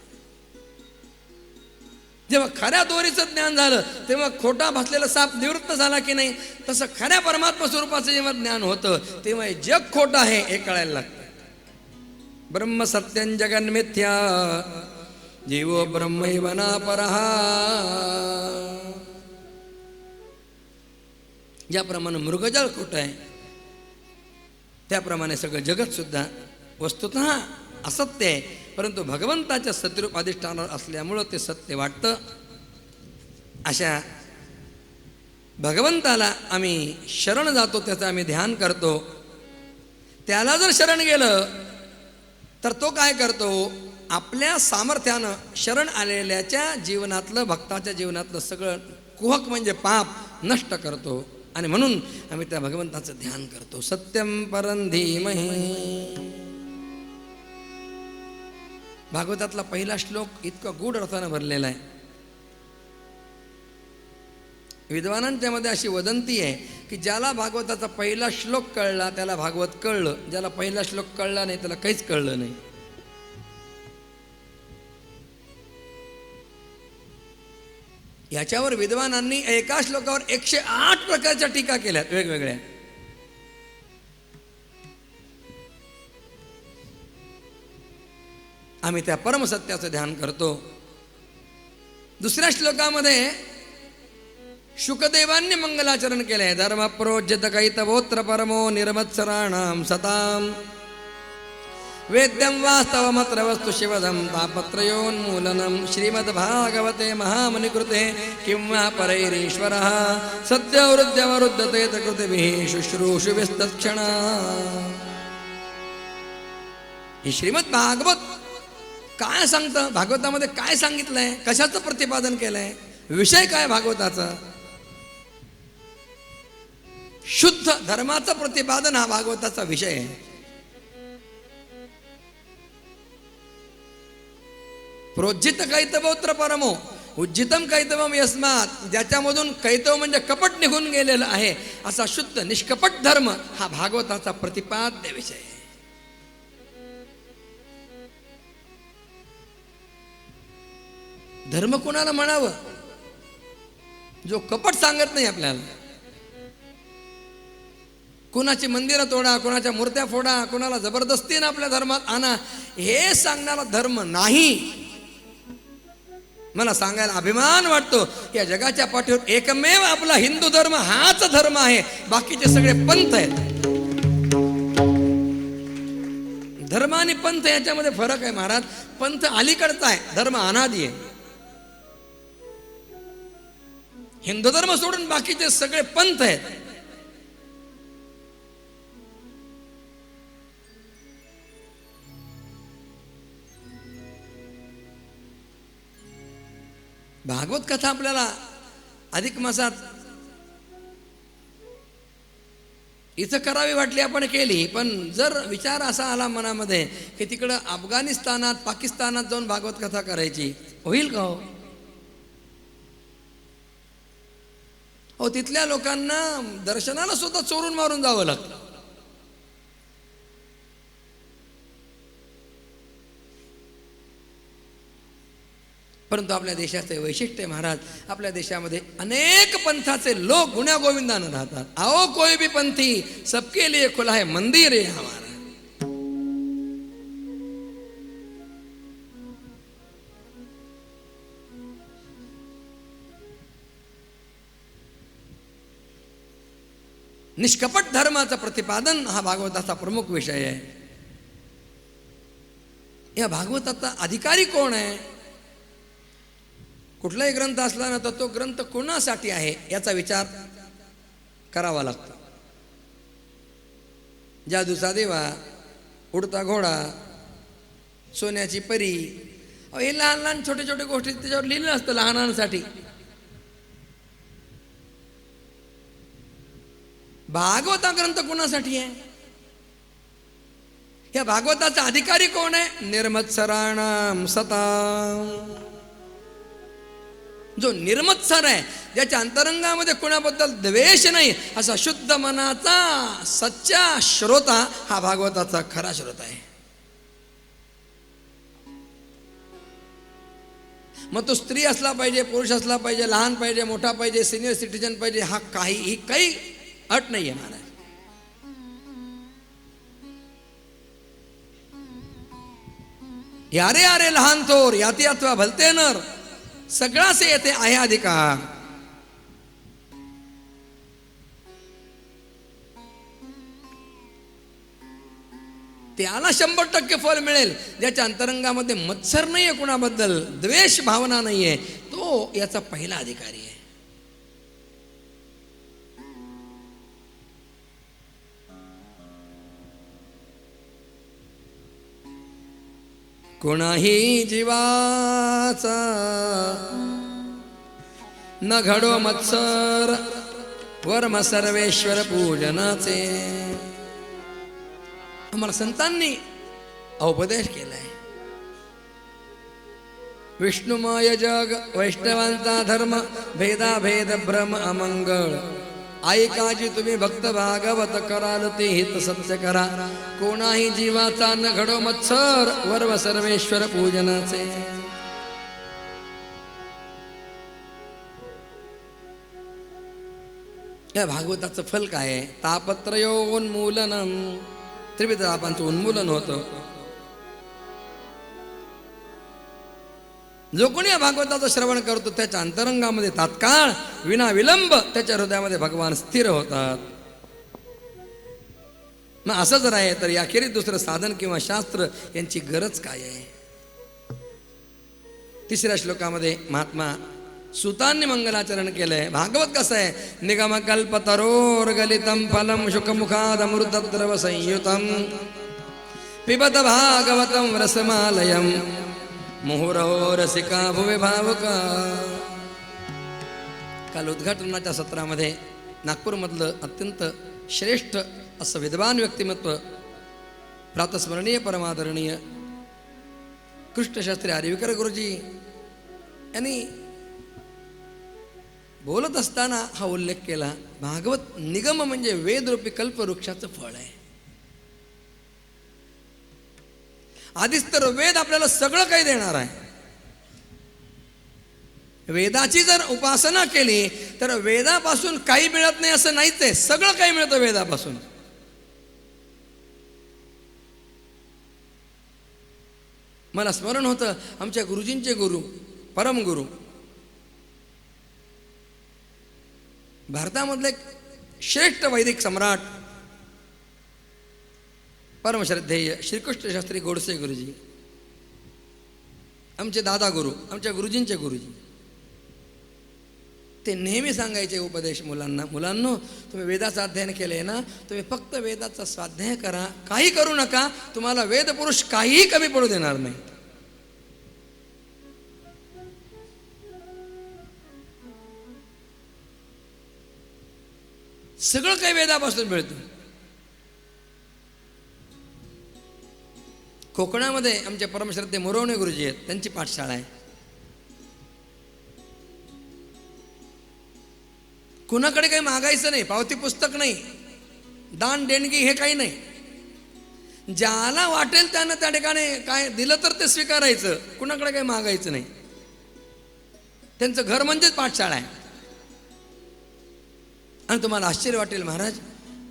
जेव्हा खऱ्या दोरीचं ज्ञान झालं तेव्हा खोटा भासलेला साप निवृत्त झाला की नाही, तसं खऱ्या परमात्मा स्वरूपाचं जेव्हा ज्ञान होतं तेव्हा हे जग खोटं आहे हे कळायला लागतं. ब्रह्म सत्यं जगन् मिथ्या जीवो ब्रह्मैव नापरः. ज्याप्रमाणे मृगजळ खोटं आहे त्याप्रमाणे सगळं जगत सुद्धा वस्तुतः असत्य आहे, परंतु भगवंताच्या सत्यरूप अधिष्ठानावर असल्यामुळं ते सत्य वाटतं. अशा भगवंताला आम्ही शरण जातो, त्याचं आम्ही ध्यान करतो. त्याला जर शरण गेलं तर तो काय करतो, आपल्या सामर्थ्यानं शरण आलेल्याच्या जीवनातलं, भक्ताच्या जीवनातलं सगळं कुहक म्हणजे पाप नष्ट करतो. आणि म्हणून आम्ही त्या भगवंताचं ध्यान करतो. सत्यम परं धीमहि. भागवतातला पहिला श्लोक इतका गूढ अर्थानं भरलेला आहे. विद्वानांच्या मध्ये अशी वदंती आहे की ज्याला भागवताचा पहिला श्लोक कळला त्याला भागवत कळलं, ज्याला पहिला श्लोक कळला नाही त्याला काहीच कळलं नाही. याच्यावर विद्वानांनी एका श्लोकावर 108 प्रकारच्या टीका केल्यात वेगवेगळ्या. आम्ही त्या परमसत्याचं ध्यान करतो. दुसऱ्या श्लोकामध्ये शुकदेवांनी मंगलाचरण केलंय. धर्म प्रोज्यत कैतवोत्र परमो निर्मत्सराणाम सताम वेद्यं वास्तवमत्र वस्तु शिवदं तापत्रयोन्मूलनं. श्रीमद्भागवते महामुनिकृते किं वा परैरीश्वरः सद्यवृद्ध्यवरुद्धते कृतिभिः शुश्रूषुभिस्तत्क्षणा. ही श्रीमद भागवत काय सांगतं, भागवतामध्ये काय सांगितलंय, कशाचं प्रतिपादन केलंय, विषय काय भागवताचा? शुद्ध धर्माचं प्रतिपादन हा भागवताचा विषय आहे. प्रोज्जित कैतवोत्र परमो, उज्जितम कैतवम यस्मात, ज्याच्यामधून कैतव म्हणजे कपट निघून गेलेलं आहे, असा शुद्ध निष्कपट धर्म हा भागवताचा प्रतिपाद्य विषय आहे. धर्म कोणाला म्हणावं जो कपट सांगत नाही आपल्याला. कुणाची मंदिरं तोडा, कुणाच्या मूर्त्या फोडा, कुणाला जबरदस्तीने आपल्या धर्मात आणा, हे सांगणारा धर्म नाही. मला सांगायला अभिमान वाटतो, या जगाच्या पाठीवर एकमेव आपला हिंदू धर्म हाच धर्म आहे. बाकीचे सगळे पंथ आहेत. धर्म आणि पंथ याच्यामध्ये फरक आहे महाराज. पंथ अलीकडचा आहे, धर्म अनादी आहे. हिंदू धर्म सोडून बाकीचे सगळे पंथ आहेत. भागवत कथा आपल्याला अधिक मासात इथं करावी वाटली, आपण केली. पण जर विचार असा आला मनामध्ये की तिकडं अफगाणिस्तानात, पाकिस्तानात जाऊन भागवत कथा करायची, होईल का हो? तिथल्या लोकांना दर्शनाला सुद्धा चोरून मारून जावं लागतं. परंतु आपल्या देशाचे वैशिष्ट्य महाराज, आपल्या देशामध्ये अनेक पंथाचे लोक गुण्यागोविंदानं राहतात. आओ कोई भी पंथी सबके लिए खुला है मंदिर है हमारा. निष्कपट धर्माचं प्रतिपादन हा भागवताचा प्रमुख विषय आहे. या भागवताचा अधिकारी कोण आहे? कुठलाही ग्रंथ असला ना तर तो ग्रंथ कोणासाठी आहे याचा विचार करावा लागतो. जादूचा देवा, उडता घोडा, सोन्याची परी, हे लहान लहान छोटे छोटे गोष्टी त्याच्यावर लिहिलं असतं लहानांसाठी. भागवता ग्रंथ कोणासाठी आहे? या भागवताचा अधिकारी कोण आहे? निर्मत्सराणाम सताम. जो निर्मत्सर आहे, ज्याच्या अंतरंगामध्ये कोणाबद्दल द्वेष नाही, असा शुद्ध मनाचा सच्चा श्रोता हा भागवताचा खरा श्रोता आहे. मग तो स्त्री असला पाहिजे, पुरुष असला पाहिजे, लहान पाहिजे, मोठा पाहिजे, सिनियर सिटीजन पाहिजे, हा काही अट नाहीये महाराज. यारे यारे लहान थोर, याती अथवा भलते नर, सगळाच येथे आहे अधिकार. त्याला 100% फल मिळेल ज्याच्या अंतरंगामध्ये मत्सर नाहीये, कुणाबद्दल द्वेष भावना नाहीये, तो याचा पहिला अधिकारी आहे. कोणाही जीवाचा न घडो मत्सर, वर्म सर्वेश्वर पूजनाचे. आम्हाला संतांनी उपदेश केलाय. विष्णुमय जग, वैष्णवांचा धर्म, भेदाभेद भ्रम अमंगळ. ऐकाजी तुम्ही भक्त भागवत, कराल ते हित सत्य करा. कोणाही जीवाचा न घडो मत्सर, वर्व सर्वेश्वर पूजनाचे. या भागवताचं फल काय आहे? तापत्रयोन्मूलनम. त्रिविध तापांचं उन्मूलन होतं. जो कोणी या भागवताचं श्रवण करतो त्याच्या अंतरंगामध्ये तात्काळ विना विलंब त्याच्या हृदयामध्ये भगवान स्थिर होतात. मग असं जर आहे तर याखेरीज दुसरं साधन किंवा शास्त्र यांची गरज काय आहे? 3ऱ्या श्लोकामध्ये महात्मा सुतांनी मंगलाचरण केलंय. भागवत कसं आहे? निगमकल्पतरोर गलितम फलम शुकमुखादमृतद्रव संयुतम पिबत भागवतम रसमालयम मुहुरहो रसिका भुवे भावका. काल उद्घाटनाच्या सत्रामध्ये नागपूरमधलं अत्यंत श्रेष्ठ असं विद्वान व्यक्तिमत्व, प्रातस्मरणीय परमादरणीय कृष्णशास्त्री आर्यविकर गुरुजी यांनी बोलत असताना हा उल्लेख केला, भागवत निगम म्हणजे वेदरूपी कल्पवृक्षाचं फळ आहे. आधीच तर वेद आपल्याला सगळं काही देणार आहे. वेदाची जर उपासना केली तर वेदापासून काही मिळत नाही असं नाहीच आहे, सगळं काही मिळतं वेदापासून. मला स्मरण होतं आमच्या गुरुजींचे गुरु, परमगुरु, भारतामधले श्रेष्ठ वैदिक सम्राट परमश्रद्धेय श्रीकृष्ण शास्त्री गोडसे गुरुजी, आमचे दादा गुरु, आमच्या गुरुजींचे गुरुजी, ते नेहमी सांगायचे उपदेश मुलांना, मुलांनो तुम्ही वेदाचं अध्ययन केलंय ना, तुम्ही फक्त वेदाचा स्वाध्याय करा, काही करू नका, तुम्हाला वेदपुरुष काहीही कमी पडू देणार नाही. सगळं काही वेदापासून मिळतं. कोकणामध्ये आमचे परमश्रद्धे मुरवणे गुरुजी आहेत, त्यांची पाठशाळा आहे. कुणाकडे काही मागायचं नाही, पावती पुस्तक नाही, दान देणगी हे काही नाही. ज्याला वाटेल त्यानं त्या ठिकाणी काय दिलं तर ते स्वीकारायचं, कुणाकडे काही मागायचं नाही. त्यांचं घर म्हणजेच पाठशाळा आहे. आणि तुम्हाला आश्चर्य वाटेल, महाराज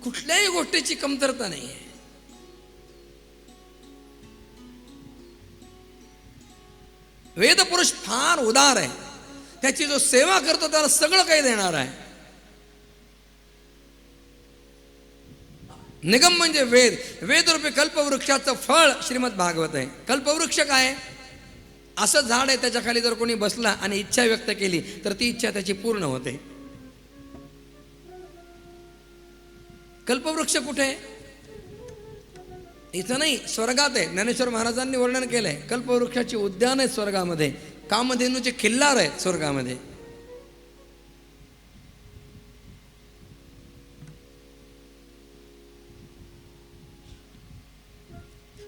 कुठल्याही गोष्टीची कमतरता नाही आहे. वेदपुरुष फार उदार आहे, त्याची जो सेवा करतो त्याला सगळं काही देणार आहे. निगम म्हणजे वेद, वेदरूपी कल्पवृक्षाचं फळ श्रीमद भागवत आहे. कल्पवृक्ष काय? असं झाड आहे, त्याच्या खाली जर कोणी बसला आणि इच्छा व्यक्त केली तर ती इच्छा त्याची पूर्ण होते. कल्पवृक्ष कुठे? इथं नाही, स्वर्गात आहे. ज्ञानेश्वर महाराजांनी वर्णन केलंय, कल्पवृक्षाची उद्यान आहे स्वर्गामध्ये, कामधेनूचे खिल्लार आहेत स्वर्गामध्ये.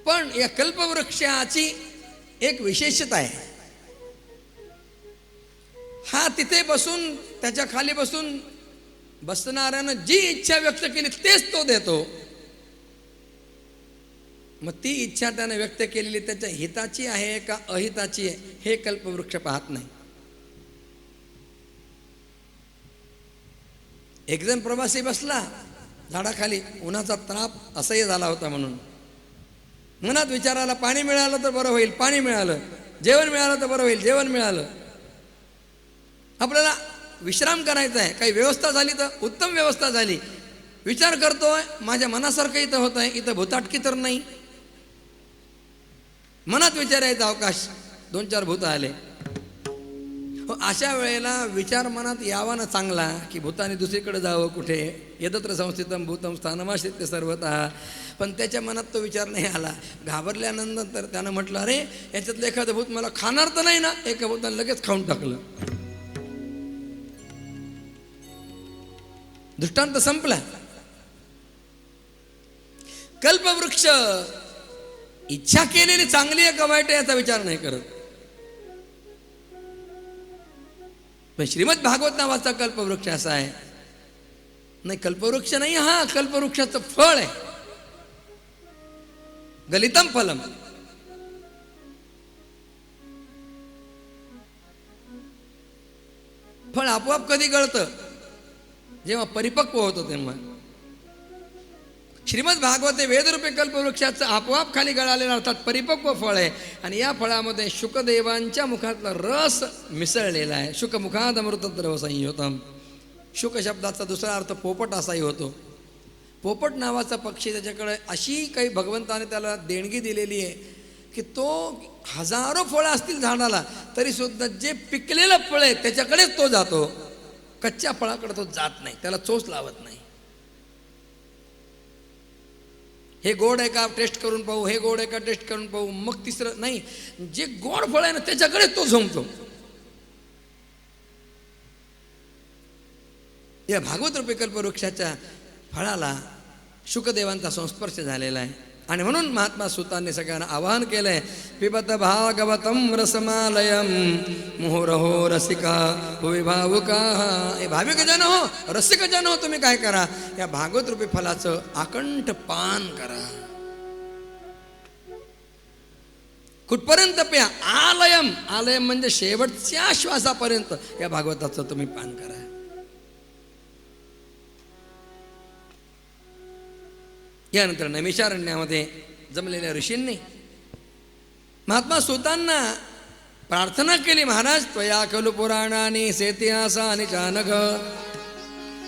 पण या कल्पवृक्षाची एक विशेषता आहे, हा तिथे बसून, त्याच्या खाली बसून बसणाऱ्यानं जी इच्छा व्यक्त केली तेच तो देतो. मग ती इच्छा त्याने व्यक्त केलेली त्याच्या हिताची आहे का अहिताची आहे हे कल्पवृक्ष पाहत नाही. एक जण प्रवासी बसला झाडाखाली, उन्हाचा ताप असह्य झाला होता म्हणून. मनात विचार आला, पाणी मिळालं तर बरं होईल, पाणी मिळालं. जेवण मिळालं तर बरं होईल, जेवण मिळालं. आपल्याला विश्राम करायचा आहे, काही व्यवस्था झाली तर उत्तम व्यवस्था झाली. विचार करतोय माझ्या मनासारखं इथं होत आहे, इथं भूताटकी तर नाही. मनात विचारायचा अवकाश, 2-4 भूत आले. अशा वेळेला विचार मनात यावा ना चांगला की भूताने दुसरीकडे जावं, कुठे यदत्र संस्थितम भूतम स्थानमाश्रित्य सर्वतः. पण त्याच्या मनात तो विचार नाही आला. घाबरल्यानंतर त्यानं म्हटलं, अरे याच्यातलं एखादं भूत मला खाणार तर नाही ना. एका भूतानं लगेच खाऊन टाकलं. दृष्टांत संपला. कल्पवृक्ष इच्छा केलेली चांगली आहे का वाईट आहे याचा विचार नाही करत. पण श्रीमद भागवत नावाचा कल्पवृक्ष असा आहे, नाही कल्पवृक्ष नाही, हा कल्पवृक्षाचं फळ आहे. गलितम फलम. फळ आपोआप कधी गळतं? जेव्हा परिपक्व होतो तेव्हा. श्रीमद भागवत हे वेदरूपी कल्पवृक्षाचं आपोआप खाली गळालेलं अर्थात परिपक्व फळ आहे. आणि या फळामध्ये शुकदेवांच्या मुखातला रस मिसळलेला आहे. शुकमुखाद अमृतद्रव संयुतम. शुक शब्दाचा दुसरा अर्थ पोपट असाही होतो. पोपट नावाचा पक्षी, त्याच्याकडे अशी काही भगवंताने त्याला देणगी दिलेली आहे की तो हजारो फळं असतील झाडाला तरी सुद्धा जे पिकलेलं फळ आहे त्याच्याकडेच तो जातो, कच्च्या फळाकडे तो जात नाही, त्याला चोच लावत नाही. हे गोड आहे का टेस्ट करून पाहू, हे गोड आहे का टेस्ट करून पाहू, मग तिसरं नाही, जे गोड फळ आहे ना त्याच्याकडे तो झोंबतो. या भागवत रूपी कल्पवृक्षाच्या फळाला शुकदेवांचा संस्पर्श झालेला आहे. आणि म्हणून महात्मा सुतांनी सगळ्यांना आवाहन केलंय, पिबत भागवतम रसमालयम मुहुरहो रसिका भुवि भावुका. हे भाविक जन हो, रसिक जन हो, तुम्ही काय करा, या भागवत रूपी फलाचं आकंठ पान करा. कुठपर्यंत प्या, आलयम, आलयम म्हणजे शेवटच्या श्वासापर्यंत या भागवताचं तुम्ही पान करा. यानंतर नैमिषारण्यामध्ये जमलेल्या ऋषींनी महात्मा सुतांना प्रार्थना केली, महाराज त्वया खलु पुराणानी सेतिहासानि चानघ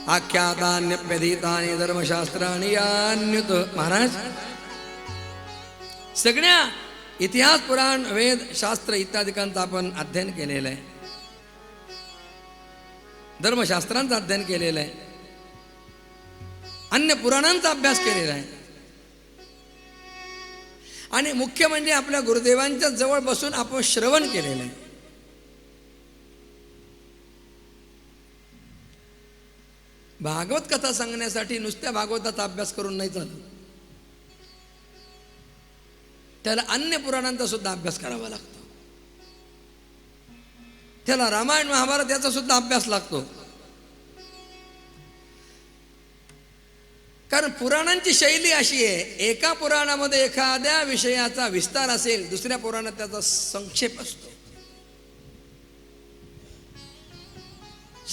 आख्यातान्यप्यधीतानि धर्मशास्त्राणि यान्युत. महाराज, सगळ्या इतिहास, पुराण, वेद, शास्त्र इत्यादिकांचं आपण अध्ययन केलेलं आहे, धर्मशास्त्रांचं अध्ययन केलेलं आहे, अन्य पुराणांचा अभ्यास केलेला आहे, आणि मुख्य म्हणजे आपल्या गुरुदेवांच्या जवळ बसून आपण श्रवण केलेलं आहे. भागवत कथा सांगण्यासाठी नुसत्या भागवताचा अभ्यास करून नाही चालत, त्याला अन्य पुराणांचा सुद्धा अभ्यास करावा लागतो. त्याला रामायण महाभारत याचा सुद्धा अभ्यास लागतो. कारण पुराणांची शैली अशी आहे, एका पुराणामध्ये एखाद्या विषयाचा विस्तार असेल, दुसऱ्या पुराणात त्याचा संक्षेप असतो,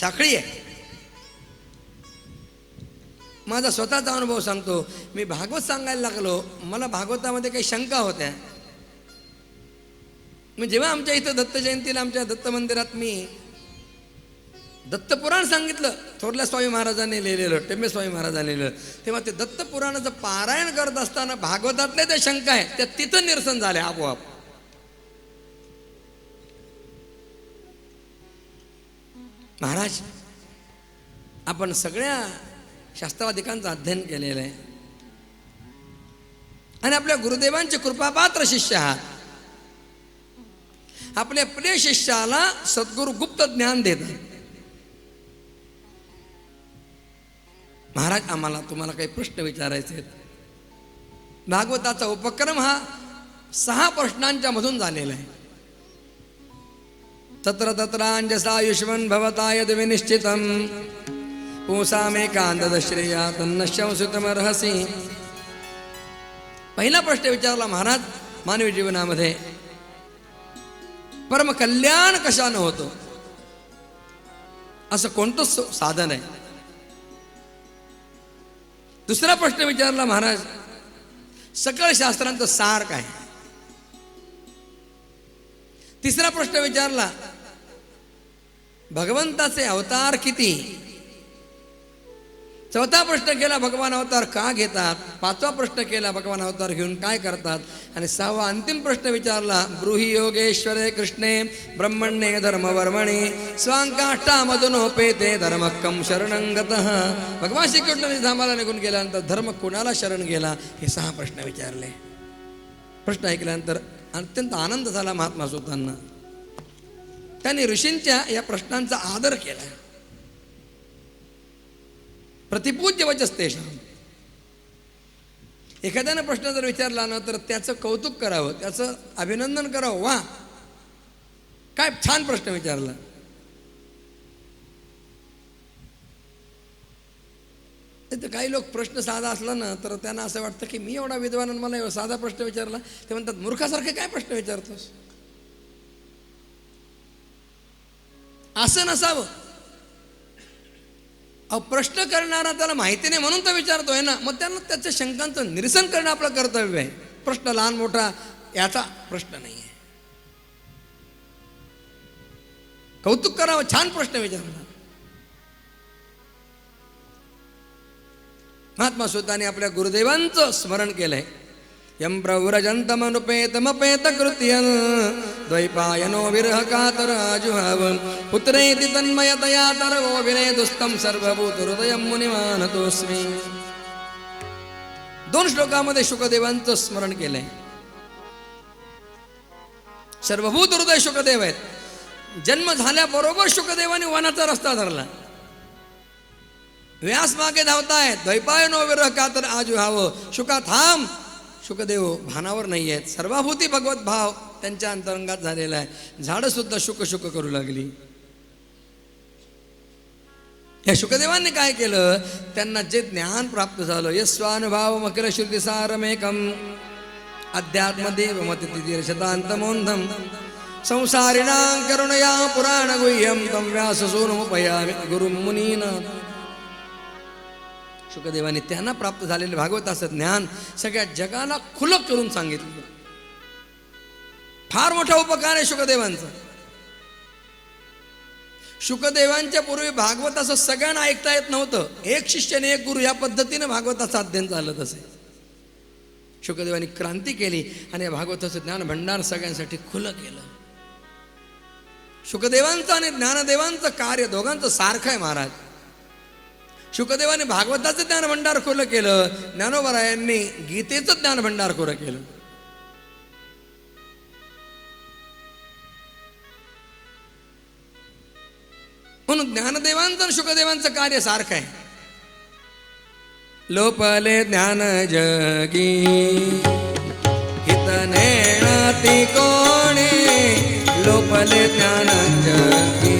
साखळी आहे. माझा स्वतःचा अनुभव सांगतो. मी भागवत सांगायला लागलो, मला भागवतामध्ये काही शंका होत्या. मी जेव्हा आमच्या इथं दत्त जयंतीला आमच्या दत्त मंदिरात मी दत्तपुराण सांगितलं, थोरल्या स्वामी महाराजांनी लिहिलेलं, टेंबे स्वामी महाराजांनी लिहिलं, तेव्हा ते दत्तपुराणाचं पारायण करत असताना भागवतातल्या त्या शंका आहे त्या तिथं निरसन झाल्या आपोआप. महाराज, आपण सगळ्या शास्त्राधिकांचं अध्ययन केलेलं आहे आणि आपल्या गुरुदेवांचे कृपापात्र शिष्य आहात. आपल्या प्रिय शिष्याला सद्गुरु गुप्त ज्ञान देतात. महाराज, आम्हाला तुम्हाला काही प्रश्न विचारायचे आहेत. भागवताचा उपक्रम हा 6 प्रश्नांच्या मधून झालेला आहे. तत्र तत्रांजसायुष्मन् भवता यद् विनिश्चितम् पूसामेकांतश्रेया तन्नश्यंसुतमर्हसि. पहिला प्रश्न विचारला महाराज, मानवी जीवनामध्ये परम कल्याण कशानं होतं, असं कोणतं साधन आहे. दुसरा प्रश्न विचारला महाराज, सकळ शास्त्रांचं सार काय. तिसरा प्रश्न विचारला, भगवंताचे अवतार किती. चौथा प्रश्न केला, भगवान अवतार का घेतात. पाचवा प्रश्न केला, भगवान अवतार घेऊन काय करतात. आणि 6वा अंतिम प्रश्न विचारला, ब्रूहि योगेश्वरे कृष्णे ब्रह्मण्ये धर्मवर्मणे स्वांकाष्टामधुनोपेते धर्मक्कम शरणं गतः. भगवान श्रीकृष्णाने धामाला निघून गेल्यानंतर धर्म कोणाला शरण गेला, हे 6 प्रश्न विचारले. प्रश्न ऐकल्यानंतर अत्यंत आनंद झाला महात्मा सुतांना. त्यांनी ऋषींच्या या प्रश्नांचा आदर केला. प्रतिपूज्य वचस्तेषाम. एखाद्यानं प्रश्न जर विचारला ना तर त्याचं कौतुक करावं, त्याचं अभिनंदन करावं. वा, काय छान प्रश्न विचारला. तर काही लोक प्रश्न साधा असला ना तर त्यांना असं वाटतं की मी एवढा विद्वान मला एवढा साधा प्रश्न विचारला. ते म्हणतात, मूर्खासारखे काय प्रश्न विचारतोस. असं नसावं. प्रश्न करणारा त्याला माहिती नाही म्हणून तर विचारतोय ना, मग त्यांना त्याच्या शंकांचं निरसन करणं आपलं कर्तव्य आहे. प्रश्न लहान मोठा याचा प्रश्न नाही आहे. कौतुक करावं, छान प्रश्न विचारला. महात्मा सुतांनी आपल्या गुरुदेवांचं स्मरण केलंय. यं प्रव्रजन्तमनुपेतमपेत कृत्यं द्वैपायनो विरह कातराजुहाव पुत्रेति तन्मयतया तरवो विनेदुस्तं सर्वभूतहृदयं मुनिमानतोऽस्मि. 2 श्लोकामध्ये शुकदेवांचं स्मरण केलंय. सर्वभूत हृदय शुकदेव आहेत. जन्म झाल्याबरोबर शुकदेवाने वनाचा रस्ता धरला. व्यास मागे धावतायत. द्वैपायनो विरह कातर आजुहाव. शुका थांब. शुकदेव भानावर नाही आहेत, सर्वाभूती भगवत भाव त्यांच्या अंतरंगात झालेला आहे. झाडं सुद्धा शुक शुक करू लागली. या शुकदेवांनी काय केलं, त्यांना जे ज्ञान प्राप्त झालं, यस्वानुभाव अखिल श्रुती सारमेकम अध्यात्मदेव मती शतांतमोंधम संसारिणां करुणया पुराण गुह्यम तम व्यास सोनमुपयामि गुरुं मुनीना. शुकदेवाने त्यांना प्राप्त झालेले भागवताचं ज्ञान सगळ्या जगाला खुलं करून सांगितलं. फार मोठा उपकार आहे शुकदेवांचा. शुकदेवांच्या पूर्वी भागवताचं सगळ्यांना ऐकता येत नव्हतं. एक शिष्याने एक गुरु या पद्धतीने भागवताचं अध्ययन चालत असे. शुकदेवांनी क्रांती केली आणि या भागवताचं ज्ञान भंडार सगळ्यांसाठी खुलं केलं. शुकदेवांचं आणि ज्ञानदेवांचं कार्य दोघांचं सारखं आहे महाराज. शुकदेवाने भागवताचं ज्ञान भंडार खुलं केलं, ज्ञानोबरायांनी गीतेचं ज्ञान भंडार खुलं केलं. म्हणून ज्ञानदेवांचं आणि शुकदेवांचं कार्य सारखं आहे. लोपले ज्ञान जगी हित नेणाती कोणी, लोपले ज्ञान जगी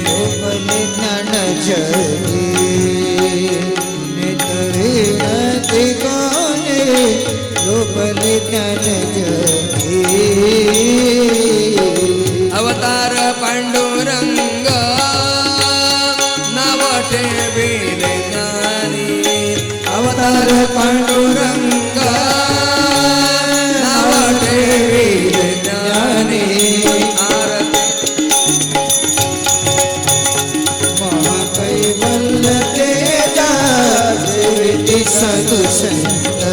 लोपले ज्ञान जगी नेतरेणाती कोणी, लोपले ज्ञान जगी. अवतार पांडुरंग नाव ठेविले ज्ञानी, अवतार पांडुरंग नाव ठेविले ज्ञानी. आरती महाकैवल्य तेजा सेविती सदुसंत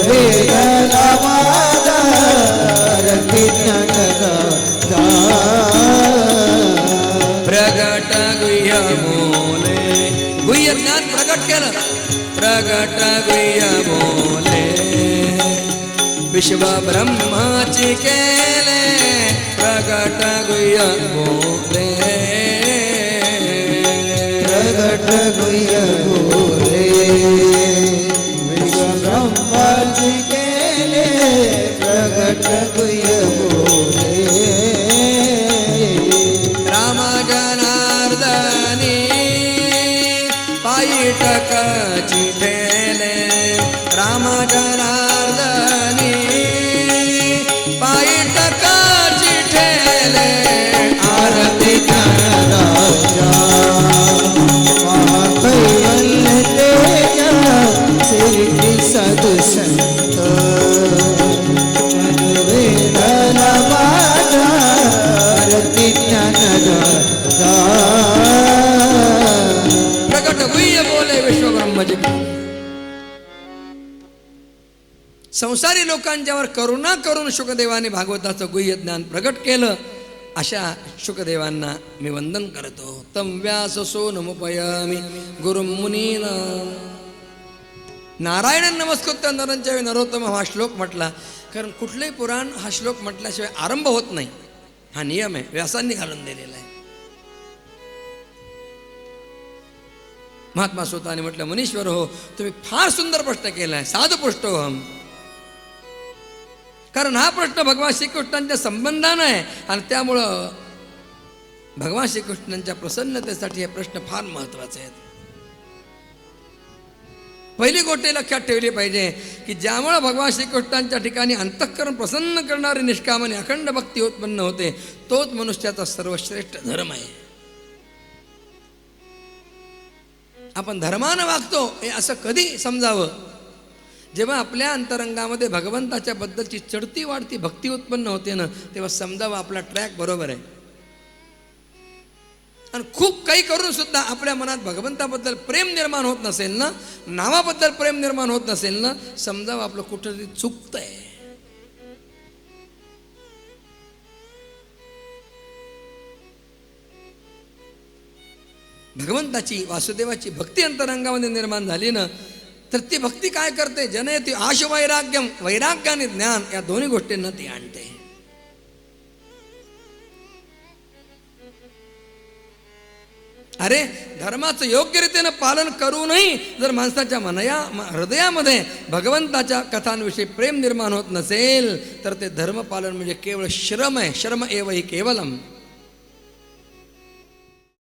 वेदला माझा रती ज्ञानदा. प्रगट गुह्य बोले, गुह्य ज्ञान प्रगट केलं. प्रगट गुह्य बोले विश्व ब्रह्माची केले, प्रगट गुह्य बोले. प्रगट गुह्य बोले विश्व ब्रह्माची केले, प्रगट गुह्य बोले. राम जनार्दनी पायी टकाची ठेले, राम जनार्दनी पायी टकाची ठेले. आरती ज्ञानराजा महाकैवल्य तेजा सेविती सदुसंत वेदला माझा आरती ज्ञानराजा. प्रगट गुह्य बोले विश्व ब्रह्मजी. संसारी लोकांच्यावर करुणा करून शुकदेवाने भागवताचं गुह्य ज्ञान प्रगट केलं. अशा शुकदेवांना मी वंदन करतो. तम व्यास सोनमुपयामि गुरुं मुनीना. नारायण नमस्कृत्य नरंचैव नरोत्तम हा श्लोक म्हटला, कारण कुठलंही पुराण हा श्लोक म्हटल्याशिवाय आरंभ होत नाही. हा नियम आहे, व्यासांनी घालून दिलेला आहे. महात्मा स्वतःने म्हटलं, मुनीश्वर हो, तुम्ही फार सुंदर प्रश्न केलाय, साधू पृष्ठ हो हम. कारण हा प्रश्न भगवान श्रीकृष्णांच्या संबंधानं आहे आणि त्यामुळं भगवान श्रीकृष्णांच्या प्रसन्नतेसाठी हे प्रश्न फार महत्वाचे आहेत. पहिली गोष्ट लक्षात ठेवली पाहिजे की ज्यामुळे भगवान श्रीकृष्णांच्या ठिकाणी अंतःकरण प्रसन्न करणारी निष्काम आणि अखंड भक्ती उत्पन्न होते, तोच मनुष्याचा सर्वश्रेष्ठ धर्म आहे. आपण धर्मानं वागतो हे असं कधी समजावं, जेव्हा आपल्या अंतरंगामध्ये भगवंताच्या बद्दलची चढती वाढती भक्ती उत्पन्न होते ना, तेव्हा समजावं आपला ट्रॅक बरोबर आहे. आणि खूप काही करून सुद्धा आपल्या मनात भगवंताबद्दल प्रेम निर्माण होत नसेल ना, नावाबद्दल प्रेम निर्माण होत नसेल ना, समजावं आपलं कुठंतरी चुकतंय. भगवंताची वासुदेवाची भक्ती अंतरंगामध्ये निर्माण झाली ना, तर ती भक्ती काय करते, जनयती आश वैराग्यम, वैराग्य आणि ज्ञान या दोन्ही गोष्टींना ती आणते. अरे धर्माचं योग्य रीतीनं पालन करूनही जर माणसाच्या हृदयामध्ये भगवंताच्या कथांविषयी प्रेम निर्माण होत नसेल तर ते धर्मपालन म्हणजे केवळ श्रम आहे. श्रम एव हि केवलम.